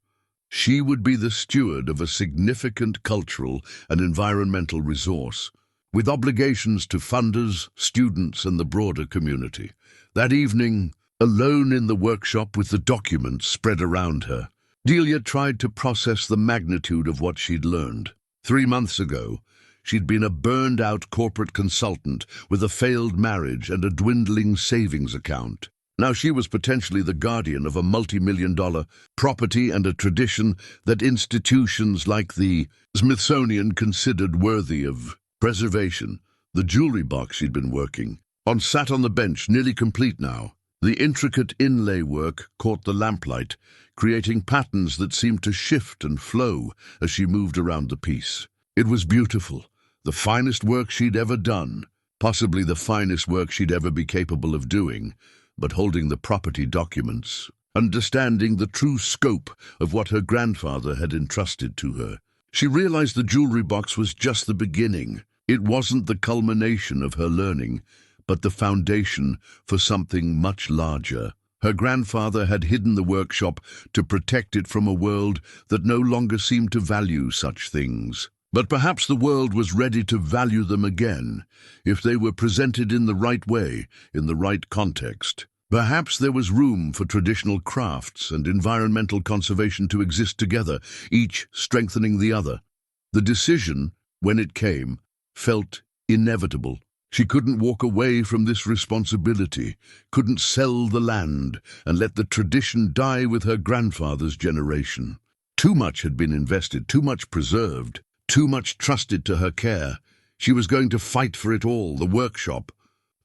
S1: She would be the steward of a significant cultural and environmental resource, with obligations to funders, students, and the broader community. That evening, alone in the workshop with the documents spread around her, Delia tried to process the magnitude of what she'd learned. 3 months ago, she'd been a burned-out corporate consultant with a failed marriage and a dwindling savings account. Now she was potentially the guardian of a multi-million-dollar property and a tradition that institutions like the Smithsonian considered worthy of preservation. The jewelry box she'd been working on sat on the bench, nearly complete now. The intricate inlay work caught the lamplight, creating patterns that seemed to shift and flow as she moved around the piece. It was beautiful, the finest work she'd ever done, possibly the finest work she'd ever be capable of doing, but holding the property documents, understanding the true scope of what her grandfather had entrusted to her. She realized the jewelry box was just the beginning. It wasn't the culmination of her learning, but the foundation for something much larger. Her grandfather had hidden the workshop to protect it from a world that no longer seemed to value such things. But perhaps the world was ready to value them again, if they were presented in the right way, in the right context. Perhaps there was room for traditional crafts and environmental conservation to exist together, each strengthening the other. The decision, when it came, felt inevitable. She couldn't walk away from this responsibility, couldn't sell the land and let the tradition die with her grandfather's generation. Too much had been invested, too much preserved, too much trusted to her care. She was going to fight for it all, the workshop,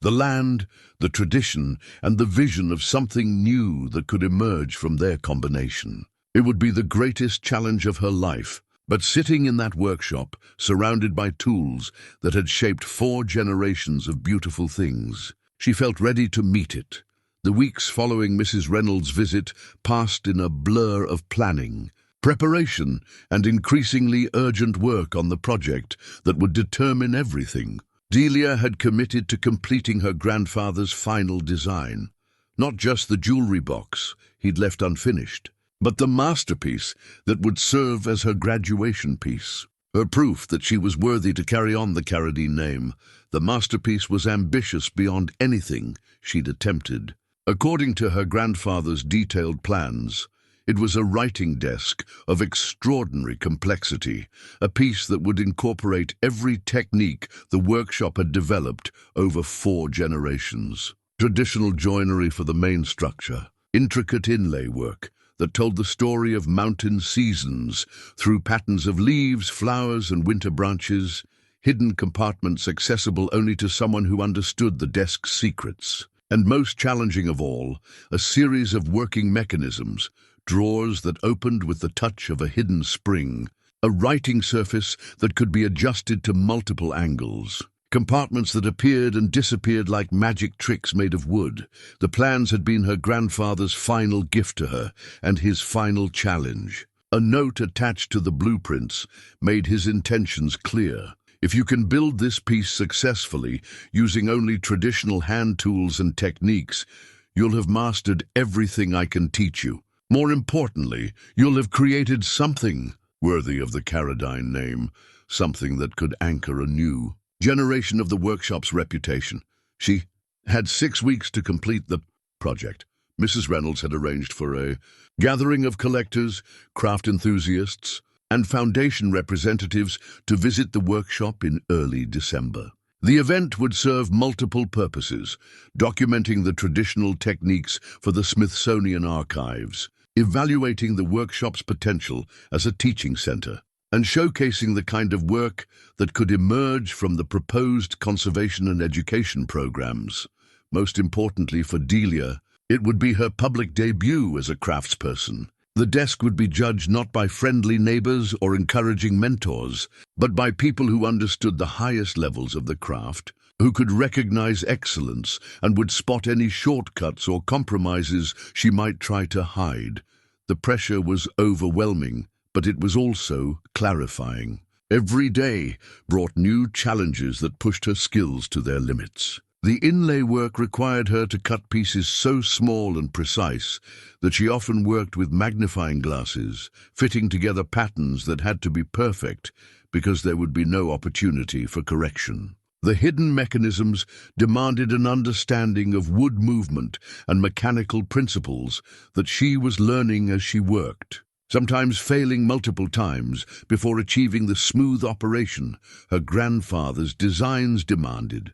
S1: the land, the tradition, and the vision of something new that could emerge from their combination. It would be the greatest challenge of her life. But sitting in that workshop, surrounded by tools that had shaped 4 generations of beautiful things, she felt ready to meet it. The weeks following Mrs. Reynolds' visit passed in a blur of planning, preparation, and increasingly urgent work on the project that would determine everything. Delia had committed to completing her grandfather's final design, not just the jewelry box he'd left unfinished, but the masterpiece that would serve as her graduation piece, her proof that she was worthy to carry on the Carradine name. The masterpiece was ambitious beyond anything she'd attempted. According to her grandfather's detailed plans, it was a writing desk of extraordinary complexity, a piece that would incorporate every technique the workshop had developed over 4 generations. Traditional joinery for the main structure, intricate inlay work that told the story of mountain seasons through patterns of leaves, flowers, and winter branches, hidden compartments accessible only to someone who understood the desk's secrets. And most challenging of all, a series of working mechanisms, drawers that opened with the touch of a hidden spring, a writing surface that could be adjusted to multiple angles, compartments that appeared and disappeared like magic tricks made of wood. The plans had been her grandfather's final gift to her, and his final challenge. A note attached to the blueprints made his intentions clear. If you can build this piece successfully, using only traditional hand tools and techniques, you'll have mastered everything I can teach you. More importantly, you'll have created something worthy of the Carradine name, something that could anchor a new generation of the workshop's reputation. She had 6 weeks to complete the project. Mrs. Reynolds had arranged for a gathering of collectors, craft enthusiasts, and foundation representatives to visit the workshop in early December. The event would serve multiple purposes, documenting the traditional techniques for the Smithsonian archives, evaluating the workshop's potential as a teaching center, and showcasing the kind of work that could emerge from the proposed conservation and education programs. Most importantly for Delia, it would be her public debut as a craftsperson. The desk would be judged not by friendly neighbors or encouraging mentors, but by people who understood the highest levels of the craft, who could recognize excellence and would spot any shortcuts or compromises she might try to hide. The pressure was overwhelming, but it was also clarifying. Every day brought new challenges that pushed her skills to their limits. The inlay work required her to cut pieces so small and precise that she often worked with magnifying glasses, fitting together patterns that had to be perfect because there would be no opportunity for correction. The hidden mechanisms demanded an understanding of wood movement and mechanical principles that she was learning as she worked, sometimes failing multiple times before achieving the smooth operation her grandfather's designs demanded.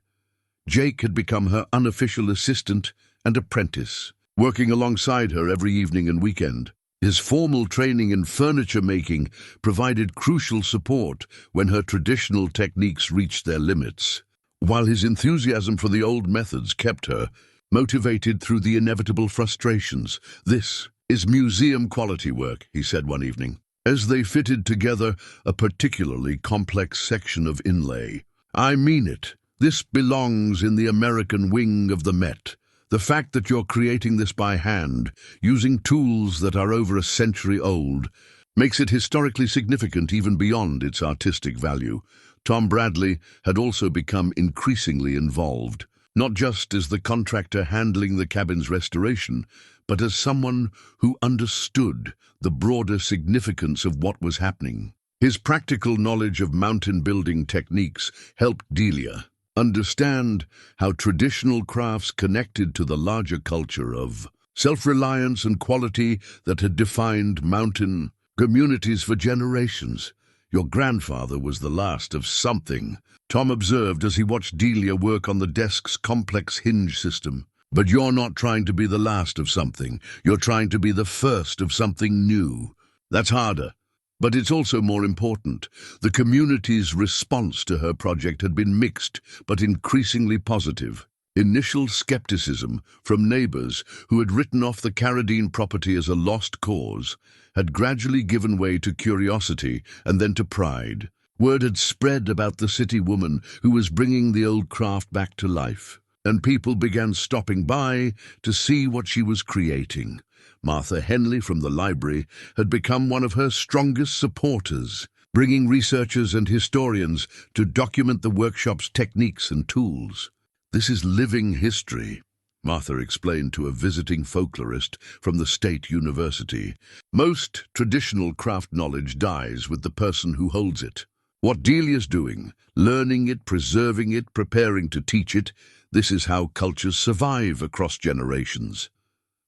S1: Jake had become her unofficial assistant and apprentice, working alongside her every evening and weekend. His formal training in furniture making provided crucial support when her traditional techniques reached their limits, while his enthusiasm for the old methods kept her motivated through the inevitable frustrations. "This is museum-quality work," he said one evening, as they fitted together a particularly complex section of inlay. "I mean it. This belongs in the American wing of the Met. The fact that you're creating this by hand, using tools that are over a century old, makes it historically significant even beyond its artistic value." Tom Bradley had also become increasingly involved, not just as the contractor handling the cabin's restoration, but as someone who understood the broader significance of what was happening. His practical knowledge of mountain building techniques helped Delia understand how traditional crafts connected to the larger culture of self-reliance and quality that had defined mountain communities for generations. "Your grandfather was the last of something," Tom observed as he watched Delia work on the desk's complex hinge system. "But you're not trying to be the last of something. You're trying to be the first of something new. That's harder, but it's also more important." The community's response to her project had been mixed, but increasingly positive. Initial skepticism from neighbors who had written off the Carradine property as a lost cause had gradually given way to curiosity and then to pride. Word had spread about the city woman who was bringing the old craft back to life, and people began stopping by to see what she was creating. Martha Henley from the library had become one of her strongest supporters, bringing researchers and historians to document the workshop's techniques and tools. "This is living history," Martha explained to a visiting folklorist from the State University. "Most traditional craft knowledge dies with the person who holds it. What Delia's doing, learning it, preserving it, preparing to teach it, this is how cultures survive across generations."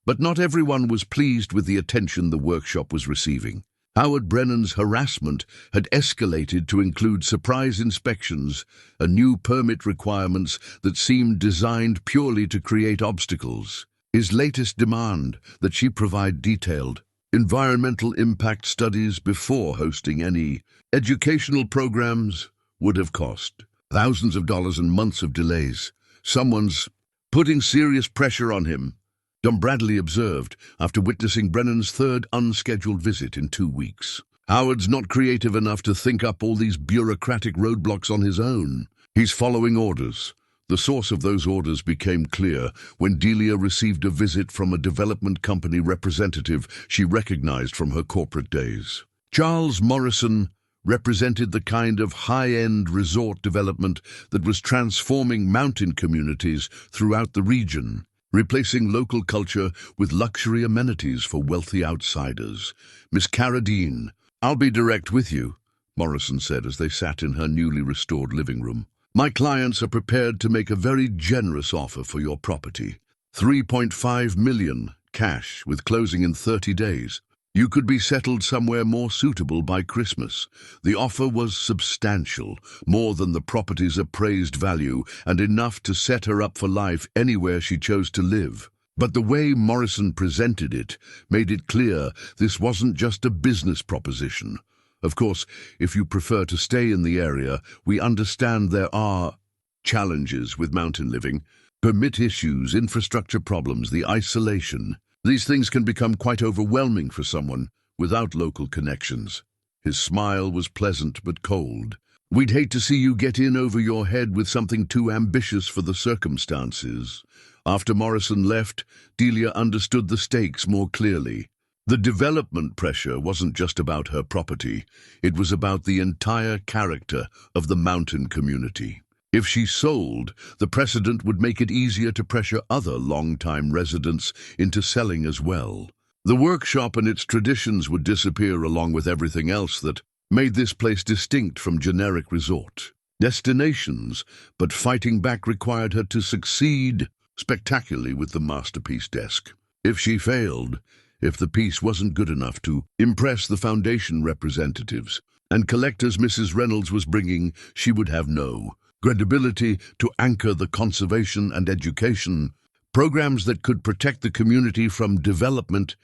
S1: But not everyone was pleased with the attention the workshop was receiving. Howard Brennan's harassment had escalated to include surprise inspections and new permit requirements that seemed designed purely to create obstacles. His latest demand that she provide detailed environmental impact studies before hosting any educational programs would have cost thousands of dollars and months of delays. "Someone's putting serious pressure on him," Tom Bradley observed after witnessing Brennan's third unscheduled visit in 2 weeks. "Howard's not creative enough to think up all these bureaucratic roadblocks on his own. He's following orders." The source of those orders became clear when Delia received a visit from a development company representative she recognized from her corporate days. Charles Morrison represented the kind of high-end resort development that was transforming mountain communities throughout the region, replacing local culture with luxury amenities for wealthy outsiders. "Miss Carradine, I'll be direct with you," Morrison said as they sat in her newly restored living room. My clients are prepared to make a very generous offer for your property. 3.5 million cash with closing in 30 days. You could be settled somewhere more suitable by Christmas. The offer was substantial, more than the property's appraised value, and enough to set her up for life anywhere she chose to live. But the way Morrison presented it made it clear this wasn't just a business proposition. Of course, if you prefer to stay in the area, we understand there are challenges with mountain living. Permit issues, infrastructure problems, the isolation. These things can become quite overwhelming for someone without local connections. His smile was pleasant but cold. We'd hate to see you get in over your head with something too ambitious for the circumstances. After Morrison left, Delia understood the stakes more clearly. The development pressure wasn't just about her property. It was about the entire character of the mountain community. If she sold, the precedent would make it easier to pressure other long-time residents into selling as well. The workshop and its traditions would disappear along with everything else that made this place distinct from generic resort destinations, but fighting back required her to succeed spectacularly with the masterpiece desk. If she failed, if the piece wasn't good enough to impress the foundation representatives and collectors Mrs. Reynolds was bringing, she would have no credibility to anchor the conservation and education programs that could protect the community from development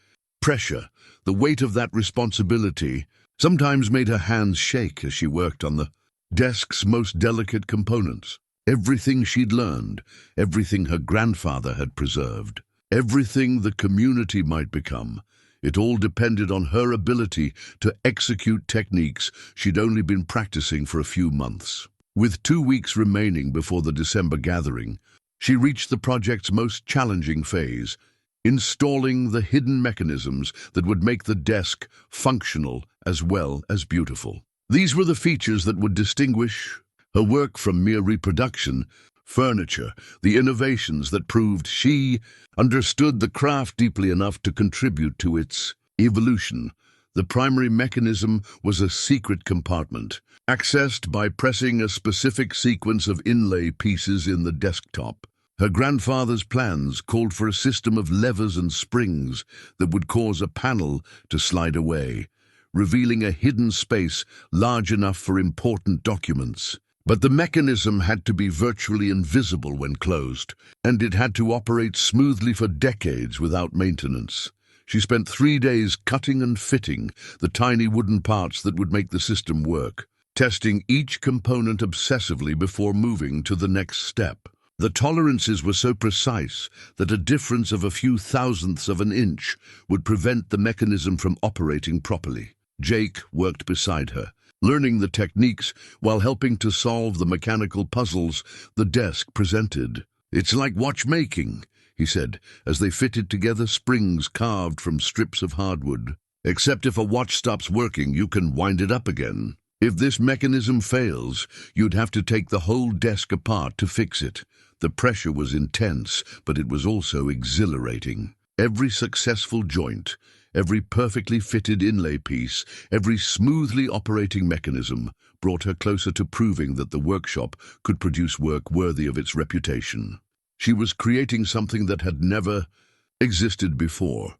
S1: pressure. The weight of that responsibility sometimes made her hands shake as she worked on the desk's most delicate components. Everything she'd learned, everything her grandfather had preserved, everything the community might become, it all depended on her ability to execute techniques she'd only been practicing for a few months. With 2 weeks remaining before the December gathering, she reached the project's most challenging phase, installing the hidden mechanisms that would make the desk functional as well as beautiful. These were the features that would distinguish her work from mere reproduction, furniture, the innovations that proved she understood the craft deeply enough to contribute to its evolution. The primary mechanism was a secret compartment, accessed by pressing a specific sequence of inlay pieces in the desktop. Her grandfather's plans called for a system of levers and springs that would cause a panel to slide away, revealing a hidden space large enough for important documents. But the mechanism had to be virtually invisible when closed, and it had to operate smoothly for decades without maintenance. She spent 3 days cutting and fitting the tiny wooden parts that would make the system work, testing each component obsessively before moving to the next step. The tolerances were so precise that a difference of a few thousandths of an inch would prevent the mechanism from operating properly. Jake worked beside her, learning the techniques while helping to solve the mechanical puzzles the desk presented. "It's like watchmaking," he said, as they fitted together springs carved from strips of hardwood. "Except if a watch stops working, you can wind it up again. If this mechanism fails, you'd have to take the whole desk apart to fix it." The pressure was intense, but it was also exhilarating. Every successful joint, every perfectly fitted inlay piece, every smoothly operating mechanism brought her closer to proving that the workshop could produce work worthy of its reputation. She was creating something that had never existed before,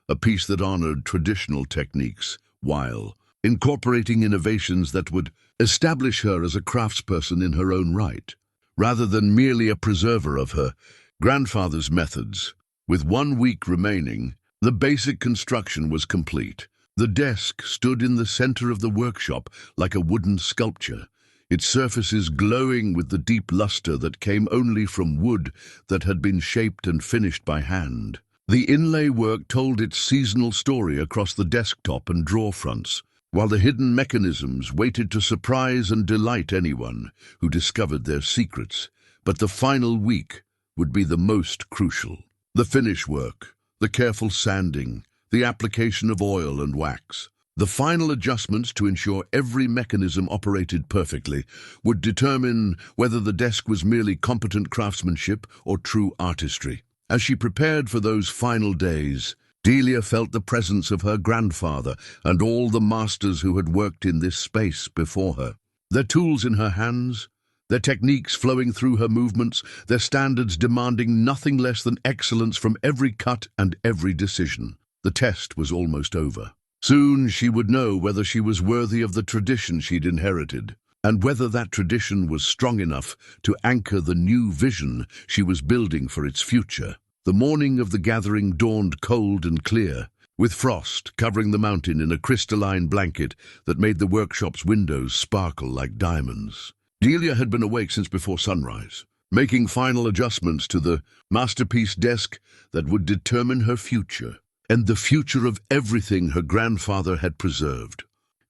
S1: a piece that honored traditional techniques while incorporating innovations that would establish her as a craftsperson in her own right, rather than merely a preserver of her grandfather's methods. With 1 week remaining, the basic construction was complete. The desk stood in the center of the workshop like a wooden sculpture, its surfaces glowing with the deep luster that came only from wood that had been shaped and finished by hand. The inlay work told its seasonal story across the desktop and drawer fronts, while the hidden mechanisms waited to surprise and delight anyone who discovered their secrets. But the final week would be the most crucial. The finish work, the careful sanding, the application of oil and wax, the final adjustments to ensure every mechanism operated perfectly would determine whether the desk was merely competent craftsmanship or true artistry. As she prepared for those final days, Delia felt the presence of her grandfather and all the masters who had worked in this space before her. Their tools in her hands, their techniques flowing through her movements, their standards demanding nothing less than excellence from every cut and every decision. The test was almost over. Soon she would know whether she was worthy of the tradition she'd inherited, and whether that tradition was strong enough to anchor the new vision she was building for its future. The morning of the gathering dawned cold and clear, with frost covering the mountain in a crystalline blanket that made the workshop's windows sparkle like diamonds. Delia had been awake since before sunrise, making final adjustments to the masterpiece desk that would determine her future, and the future of everything her grandfather had preserved.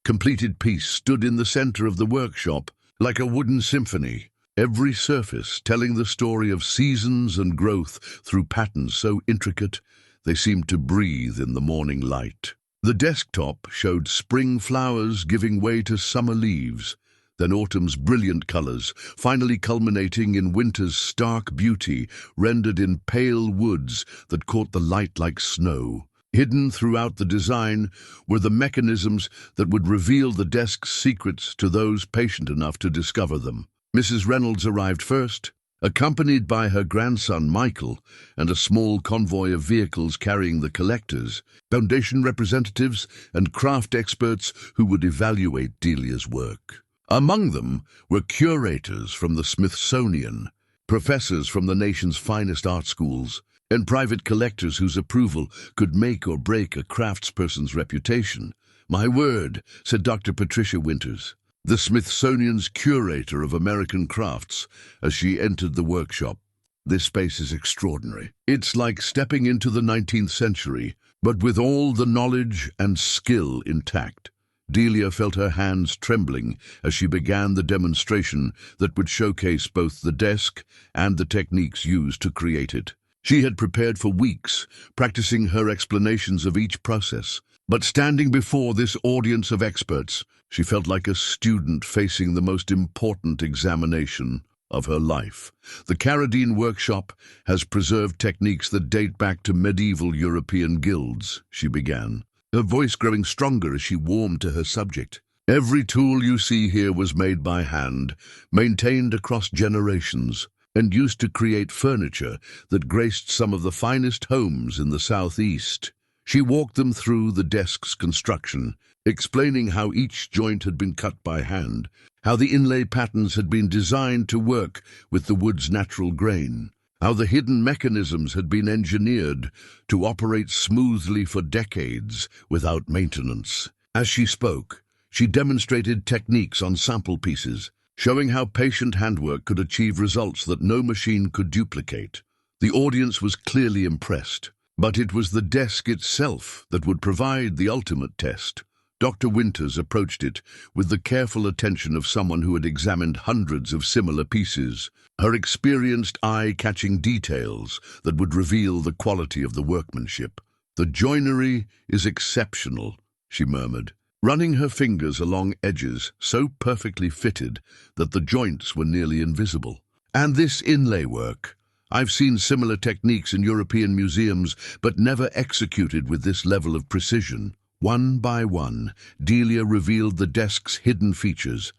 S1: Completed piece stood in the center of the workshop, like a wooden symphony, every surface telling the story of seasons and growth through patterns so intricate they seemed to breathe in the morning light. The desktop showed spring flowers giving way to summer leaves, then autumn's brilliant colors, finally culminating in winter's stark beauty, rendered in pale woods that caught the light like snow. Hidden throughout the design were the mechanisms that would reveal the desk's secrets to those patient enough to discover them. Mrs. Reynolds arrived first, accompanied by her grandson Michael and a small convoy of vehicles carrying the collectors, foundation representatives, and craft experts who would evaluate Delia's work. Among them were curators from the Smithsonian, professors from the nation's finest art schools, and private collectors whose approval could make or break a craftsperson's reputation. "My word," said Dr. Patricia Winters, the Smithsonian's curator of American crafts, as she entered the workshop. "This space is extraordinary. It's like stepping into the 19th century, but with all the knowledge and skill intact." Delia felt her hands trembling as she began the demonstration that would showcase both the desk and the techniques used to create it. She had prepared for weeks, practicing her explanations of each process, but standing before this audience of experts, she felt like a student facing the most important examination of her life. "The Carradine workshop has preserved techniques that date back to medieval European guilds," she began, her voice growing stronger as she warmed to her subject. "Every tool you see here was made by hand, maintained across generations, and used to create furniture that graced some of the finest homes in the southeast." She walked them through the desk's construction, explaining how each joint had been cut by hand, how the inlay patterns had been designed to work with the wood's natural grain, how the hidden mechanisms had been engineered to operate smoothly for decades without maintenance. As she spoke, she demonstrated techniques on sample pieces, showing how patient handwork could achieve results that no machine could duplicate. The audience was clearly impressed, but it was the desk itself that would provide the ultimate test. Dr. Winters approached it with the careful attention of someone who had examined hundreds of similar pieces, her experienced eye catching details that would reveal the quality of the workmanship. "The joinery is exceptional," she murmured, running her fingers along edges so perfectly fitted that the joints were nearly invisible. "And this inlay work. I've seen similar techniques in European museums, but never executed with this level of precision." One by one, Delia revealed the desk's hidden features,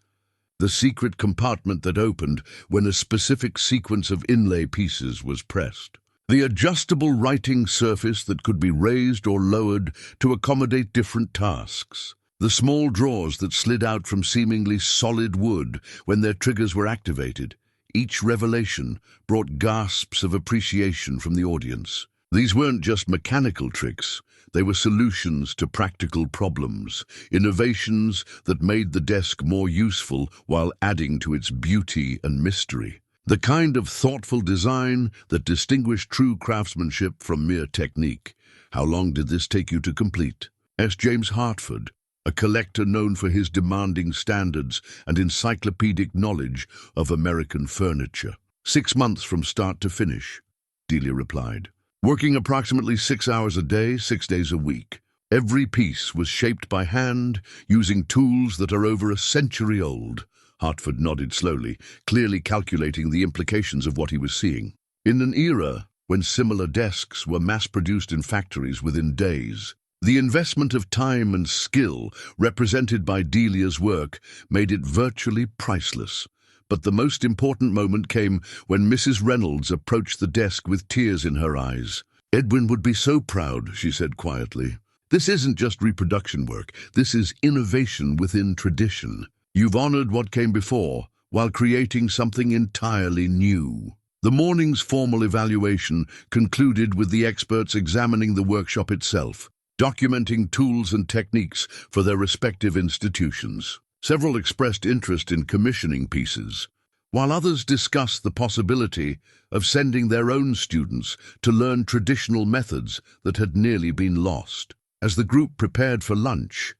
S1: the secret compartment that opened when a specific sequence of inlay pieces was pressed, the adjustable writing surface that could be raised or lowered to accommodate different tasks, the small drawers that slid out from seemingly solid wood when their triggers were activated. Each revelation brought gasps of appreciation from the audience. These weren't just mechanical tricks. They were solutions to practical problems, innovations that made the desk more useful while adding to its beauty and mystery. The kind of thoughtful design that distinguished true craftsmanship from mere technique. "How long did this take you to complete?" asked James Hartford, a collector known for his demanding standards and encyclopedic knowledge of American furniture. 6 months from start to finish," Delia replied. "Working approximately 6 hours a day, 6 days a week. Every piece was shaped by hand, using tools that are over a century old." Hartford nodded slowly, clearly calculating the implications of what he was seeing. In an era when similar desks were mass-produced in factories within days, the investment of time and skill represented by Delia's work made it virtually priceless. But the most important moment came when Mrs. Reynolds approached the desk with tears in her eyes. "Edwin would be so proud," she said quietly. "This isn't just reproduction work. This is innovation within tradition. You've honored what came before while creating something entirely new." The morning's formal evaluation concluded with the experts examining the workshop itself, documenting tools and techniques for their respective institutions. Several expressed interest in commissioning pieces, while others discussed the possibility of sending their own students to learn traditional methods that had nearly been lost. As the group prepared for lunch,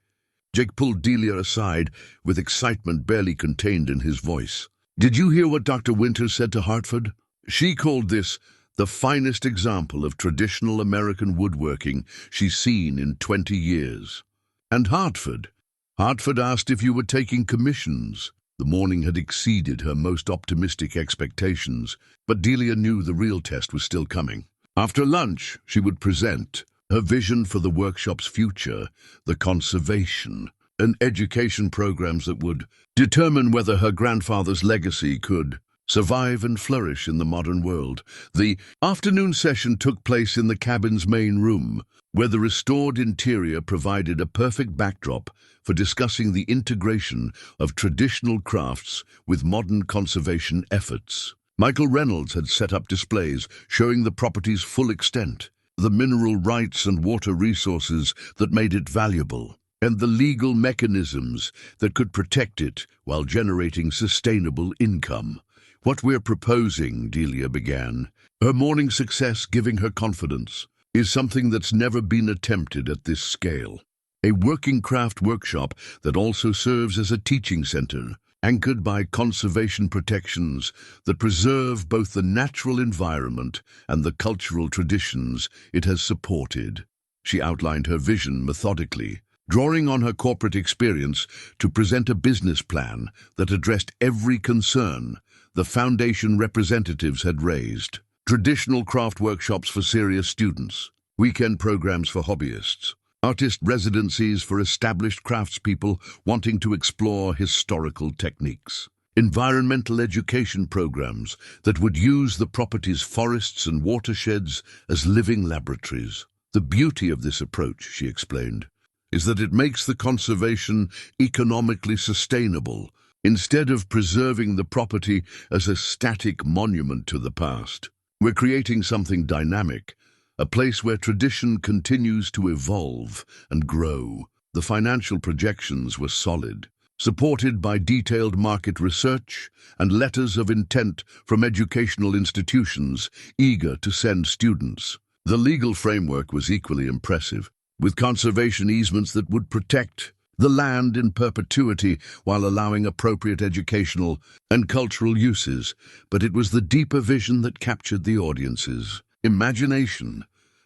S1: Jake pulled Delia aside with excitement barely contained in his voice. "Did you hear what Dr. Winters said to Hartford? She called this the finest example of traditional American woodworking she's seen in 20 years. And Hartford asked if you were taking commissions." The morning had exceeded her most optimistic expectations, but Delia knew the real test was still coming. After lunch, she would present her vision for the workshop's future, the conservation and education programs that would determine whether her grandfather's legacy could survive and flourish in the modern world. The afternoon session took place in the cabin's main room, where the restored interior provided a perfect backdrop for discussing the integration of traditional crafts with modern conservation efforts. Michael Reynolds had set up displays showing the property's full extent, the mineral rights and water resources that made it valuable, and the legal mechanisms that could protect it while generating sustainable income. "What we're proposing," Delia began, her morning success giving her confidence, "is something that's never been attempted at this scale. A working craft workshop that also serves as a teaching center, anchored by conservation protections that preserve both the natural environment and the cultural traditions it has supported." She outlined her vision methodically, drawing on her corporate experience to present a business plan that addressed every concern the foundation representatives had raised. Traditional craft workshops for serious students, weekend programs for hobbyists, artist residencies for established craftspeople wanting to explore historical techniques, environmental education programs that would use the property's forests and watersheds as living laboratories. "The beauty of this approach," she explained, "is that it makes the conservation economically sustainable, instead of preserving the property as a static monument to the past. We're creating something dynamic, a place where tradition continues to evolve and grow." The financial projections were solid, supported by detailed market research and letters of intent from educational institutions eager to send students. The legal framework was equally impressive, with conservation easements that would protect the land in perpetuity while allowing appropriate educational and cultural uses. But it was the deeper vision that captured the audience's imagination.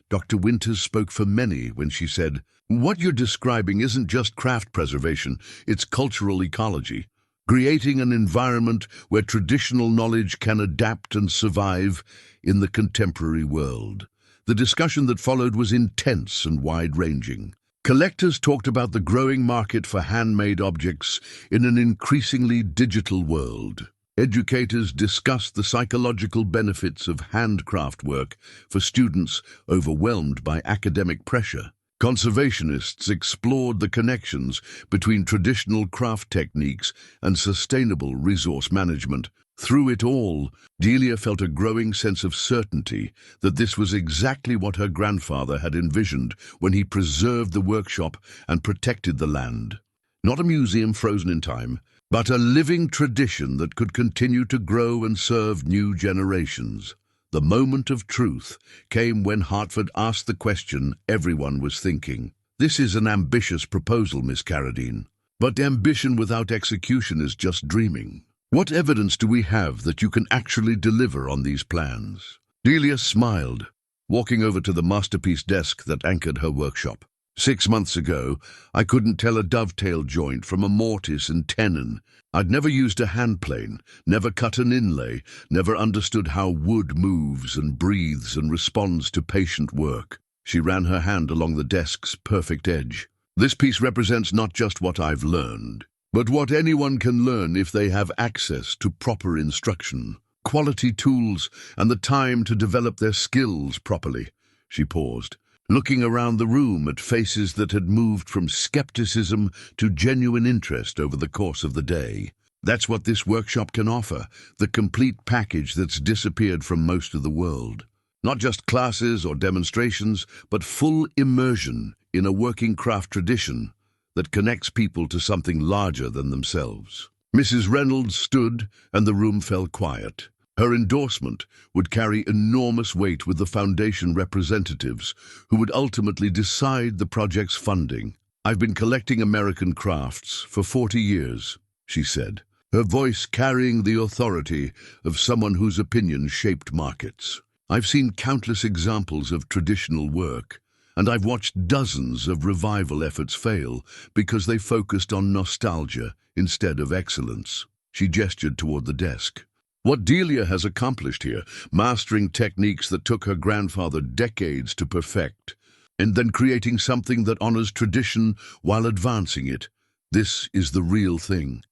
S1: Dr. Winters spoke for many when she said, "What you're describing isn't just craft preservation, it's cultural ecology, creating an environment where traditional knowledge can adapt and survive in the contemporary world." The discussion that followed was intense and wide-ranging. Collectors talked about the growing market for handmade objects in an increasingly digital world. Educators discussed the psychological benefits of handcraft work for students overwhelmed by academic pressure. Conservationists explored the connections between traditional craft techniques and sustainable resource management. Through it all, Delia felt a growing sense of certainty that this was exactly what her grandfather had envisioned when he preserved the workshop and protected the land. Not a museum frozen in time, but a living tradition that could continue to grow and serve new generations. The moment of truth came when Hartford asked the question everyone was thinking. "This is an ambitious proposal, Miss Carradine, but ambition without execution is just dreaming. What evidence do we have that you can actually deliver on these plans?" Delia smiled, walking over to the masterpiece desk that anchored her workshop. 6 months ago, I couldn't tell a dovetail joint from a mortise and tenon. I'd never used a hand plane, never cut an inlay, never understood how wood moves and breathes and responds to patient work. She ran her hand along the desk's perfect edge. "This piece represents not just what I've learned. but what anyone can learn if they have access to proper instruction, quality tools, and the time to develop their skills properly. She paused, looking around the room at faces that had moved from skepticism to genuine interest over the course of the day. That's what this workshop can offer, the complete package that's disappeared from most of the world. Not just classes or demonstrations, but full immersion in a working craft tradition that connects people to something larger than themselves. Mrs. Reynolds stood, and the room fell quiet. Her endorsement would carry enormous weight with the foundation representatives who would ultimately decide the project's funding. "I've been collecting American crafts for 40 years, she said, her voice carrying the authority of someone whose opinion shaped markets. "I've seen countless examples of traditional work, and I've watched dozens of revival efforts fail because they focused on nostalgia instead of excellence." She gestured toward the desk. "What Delia has accomplished here, mastering techniques that took her grandfather decades to perfect, and then creating something that honors tradition while advancing it, this is the real thing."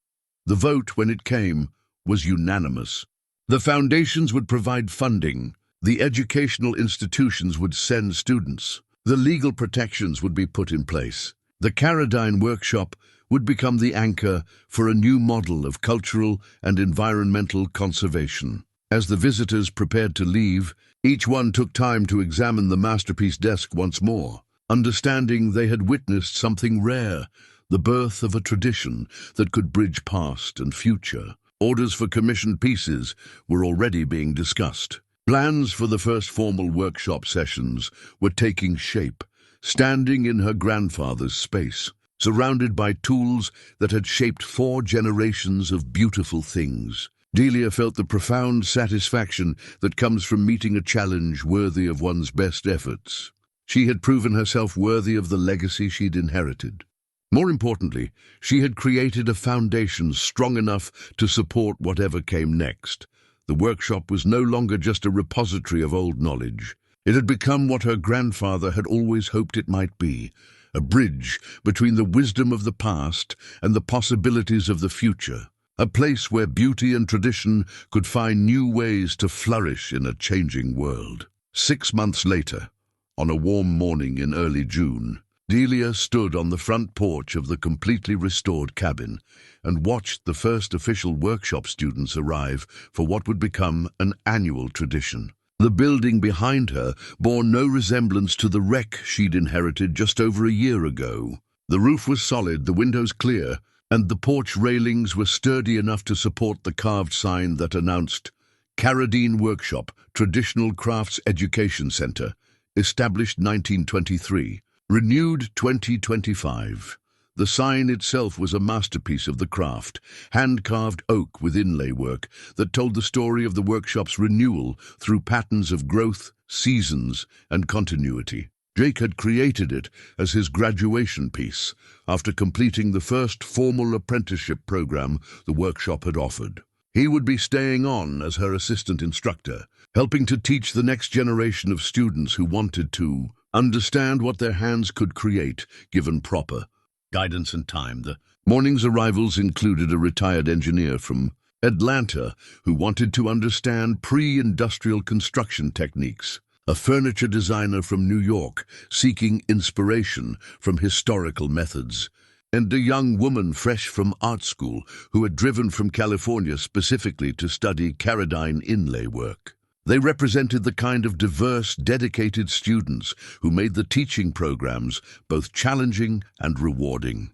S1: The vote, when it came, was unanimous. The foundations would provide funding, the educational institutions would send students, the legal protections would be put in place. The Carradine workshop would become the anchor for a new model of cultural and environmental conservation. As the visitors prepared to leave, each one took time to examine the masterpiece desk once more, understanding they had witnessed something rare, the birth of a tradition that could bridge past and future. Orders for commissioned pieces were already being discussed. Plans for the first formal workshop sessions were taking shape, standing in her grandfather's space, surrounded by tools that had shaped 4 generations of beautiful things. Delia felt the profound satisfaction that comes from meeting a challenge worthy of one's best efforts. She had proven herself worthy of the legacy she'd inherited. More importantly, she had created a foundation strong enough to support whatever came next. The workshop was no longer just a repository of old knowledge. It had become what her grandfather had always hoped it might be, a bridge between the wisdom of the past and the possibilities of the future, a place where beauty and tradition could find new ways to flourish in a changing world. 6 months later, on a warm morning in early June, Delia stood on the front porch of the completely restored cabin and watched the first official workshop students arrive for what would become an annual tradition. The building behind her bore no resemblance to the wreck she'd inherited just over a year ago. The roof was solid, the windows clear, and the porch railings were sturdy enough to support the carved sign that announced Carradine Workshop, Traditional Crafts Education Center, established 1923. Renewed 2025. The sign itself was a masterpiece of the craft, hand-carved oak with inlay work that told the story of the workshop's renewal through patterns of growth, seasons, and continuity. Jake had created it as his graduation piece after completing the first formal apprenticeship program the workshop had offered. He would be staying on as her assistant instructor, helping to teach the next generation of students who wanted to understand what their hands could create, given proper guidance and time. The morning's arrivals included a retired engineer from Atlanta who wanted to understand pre-industrial construction techniques, a furniture designer from New York seeking inspiration from historical methods, and a young woman fresh from art school who had driven from California specifically to study Carradine inlay work. They represented the kind of diverse, dedicated students who made the teaching programs both challenging and rewarding.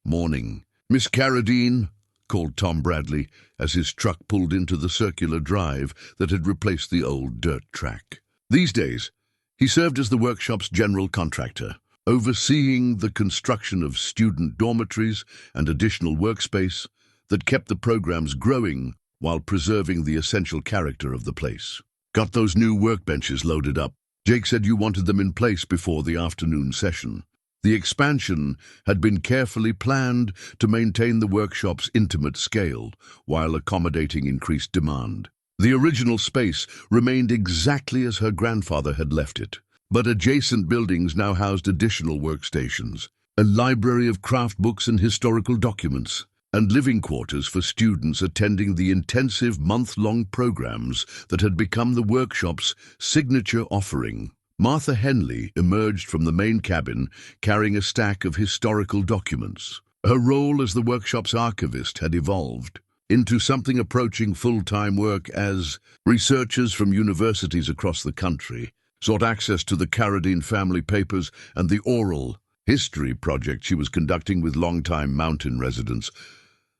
S1: Morning. "Miss Carradine," called Tom Bradley as his truck pulled into the circular drive that had replaced the old dirt track. These days, he served as the workshop's general contractor, overseeing the construction of student dormitories and additional workspace that kept the programs growing while preserving the essential character of the place. "Got those new workbenches loaded up. Jake said you wanted them in place before the afternoon session." The expansion had been carefully planned to maintain the workshop's intimate scale while accommodating increased demand. The original space remained exactly as her grandfather had left it, but adjacent buildings now housed additional workstations, a library of craft books and historical documents, and living quarters for students attending the intensive month-long programs that had become the workshop's signature offering. Martha Henley emerged from the main cabin carrying a stack of historical documents. Her role as the workshop's archivist had evolved into something approaching full-time work as researchers from universities across the country sought access to the Carradine family papers and the oral history project she was conducting with longtime mountain residents.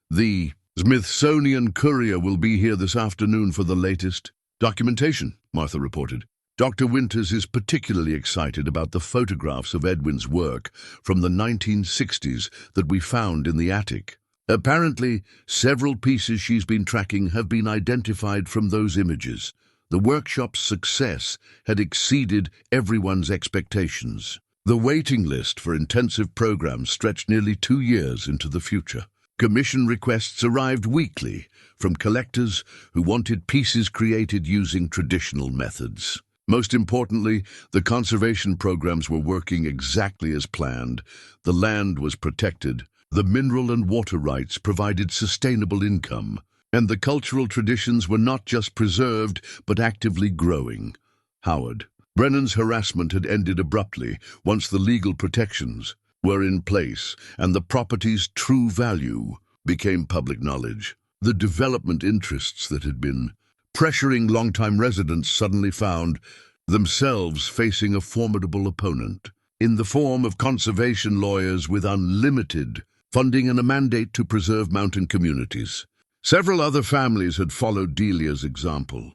S1: The Smithsonian Courier will be here this afternoon for the latest documentation, Martha reported. Dr. Winters is particularly excited about the photographs of Edwin's work from the 1960s that we found in the attic. Apparently, several pieces she's been tracking have been identified from those images. The workshop's success had exceeded everyone's expectations. The waiting list for intensive programs stretched nearly 2 years into the future. Commission requests arrived weekly from collectors who wanted pieces created using traditional methods. Most importantly, the conservation programs were working exactly as planned. The land was protected, the mineral and water rights provided sustainable income, and the cultural traditions were not just preserved, but actively growing. Howard Brennan's harassment had ended abruptly once the legal protections were in place and the property's true value became public knowledge. The development interests that had been pressuring longtime residents suddenly found themselves facing a formidable opponent in the form of conservation lawyers with unlimited funding and a mandate to preserve mountain communities. Several other families had followed Delia's example,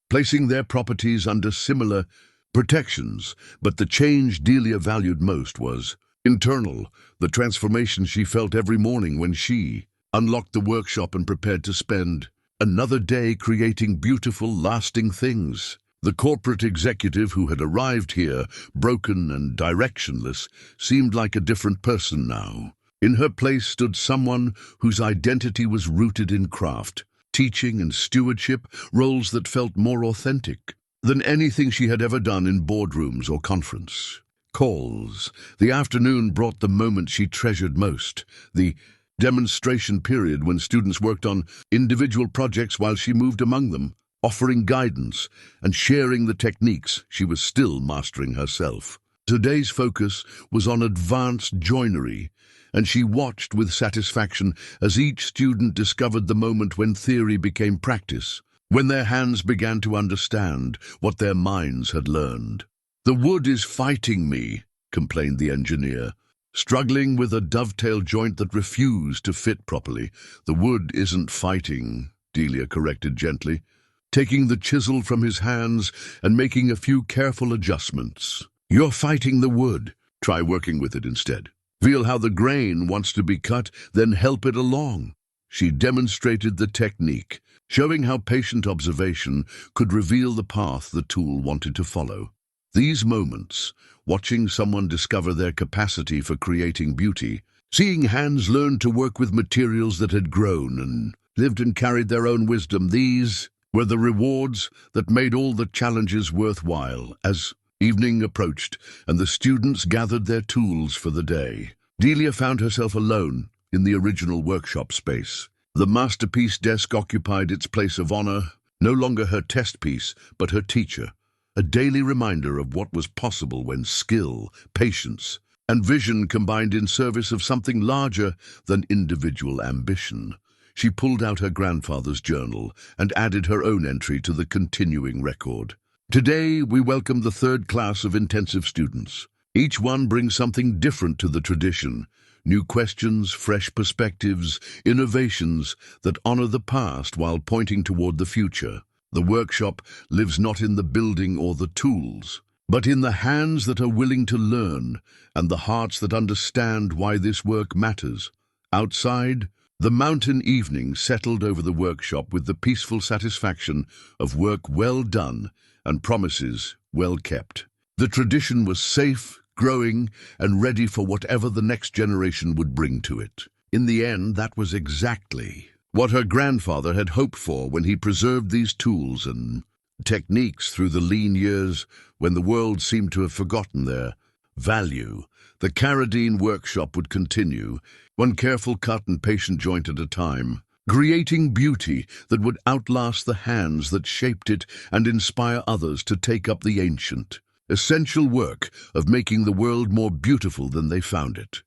S1: placing their properties under similar protections, but the change Delia valued most was internal, the transformation she felt every morning when she unlocked the workshop and prepared to spend another day creating beautiful, lasting things. The corporate executive who had arrived here, broken and directionless, seemed like a different person now. In her place stood someone whose identity was rooted in craft, teaching and stewardship, roles that felt more authentic than anything she had ever done in boardrooms or conference calls. The afternoon brought the moment she treasured most, the demonstration period when students worked on individual projects while she moved among them, offering guidance and sharing the techniques she was still mastering herself. Today's focus was on advanced joinery, and she watched with satisfaction as each student discovered the moment when theory became practice, when their hands began to understand what their minds had learned. "The wood is fighting me," complained the engineer, struggling with a dovetail joint that refused to fit properly. "The wood isn't fighting," Delia corrected gently, taking the chisel from his hands and making a few careful adjustments. "You're fighting the wood. Try working with it instead. Feel how the grain wants to be cut, then help it along." She demonstrated the technique, showing how patient observation could reveal the path the tool wanted to follow. These moments, watching someone discover their capacity for creating beauty, seeing hands learn to work with materials that had grown and lived and carried their own wisdom, these were the rewards that made all the challenges worthwhile. As evening approached and the students gathered their tools for the day, Delia found herself alone in the original workshop space. The masterpiece desk occupied its place of honor, no longer her test piece, but her teacher, a daily reminder of what was possible when skill, patience, and vision combined in service of something larger than individual ambition. She pulled out her grandfather's journal and added her own entry to the continuing record. "Today, we welcome the third class of intensive students. Each one brings something different to the tradition. New questions, fresh perspectives, innovations that honor the past while pointing toward the future. The workshop lives not in the building or the tools, but in the hands that are willing to learn and the hearts that understand why this work matters." Outside, the mountain evening settled over the workshop with the peaceful satisfaction of work well done and promises well kept. The tradition was safe, growing, and ready for whatever the next generation would bring to it. In the end, that was exactly what her grandfather had hoped for when he preserved these tools and techniques through the lean years when the world seemed to have forgotten their Value. The Carradine workshop would continue, one careful cut and patient joint at a time, creating beauty that would outlast the hands that shaped it and inspire others to take up the ancient, essential work of making the world more beautiful than they found it.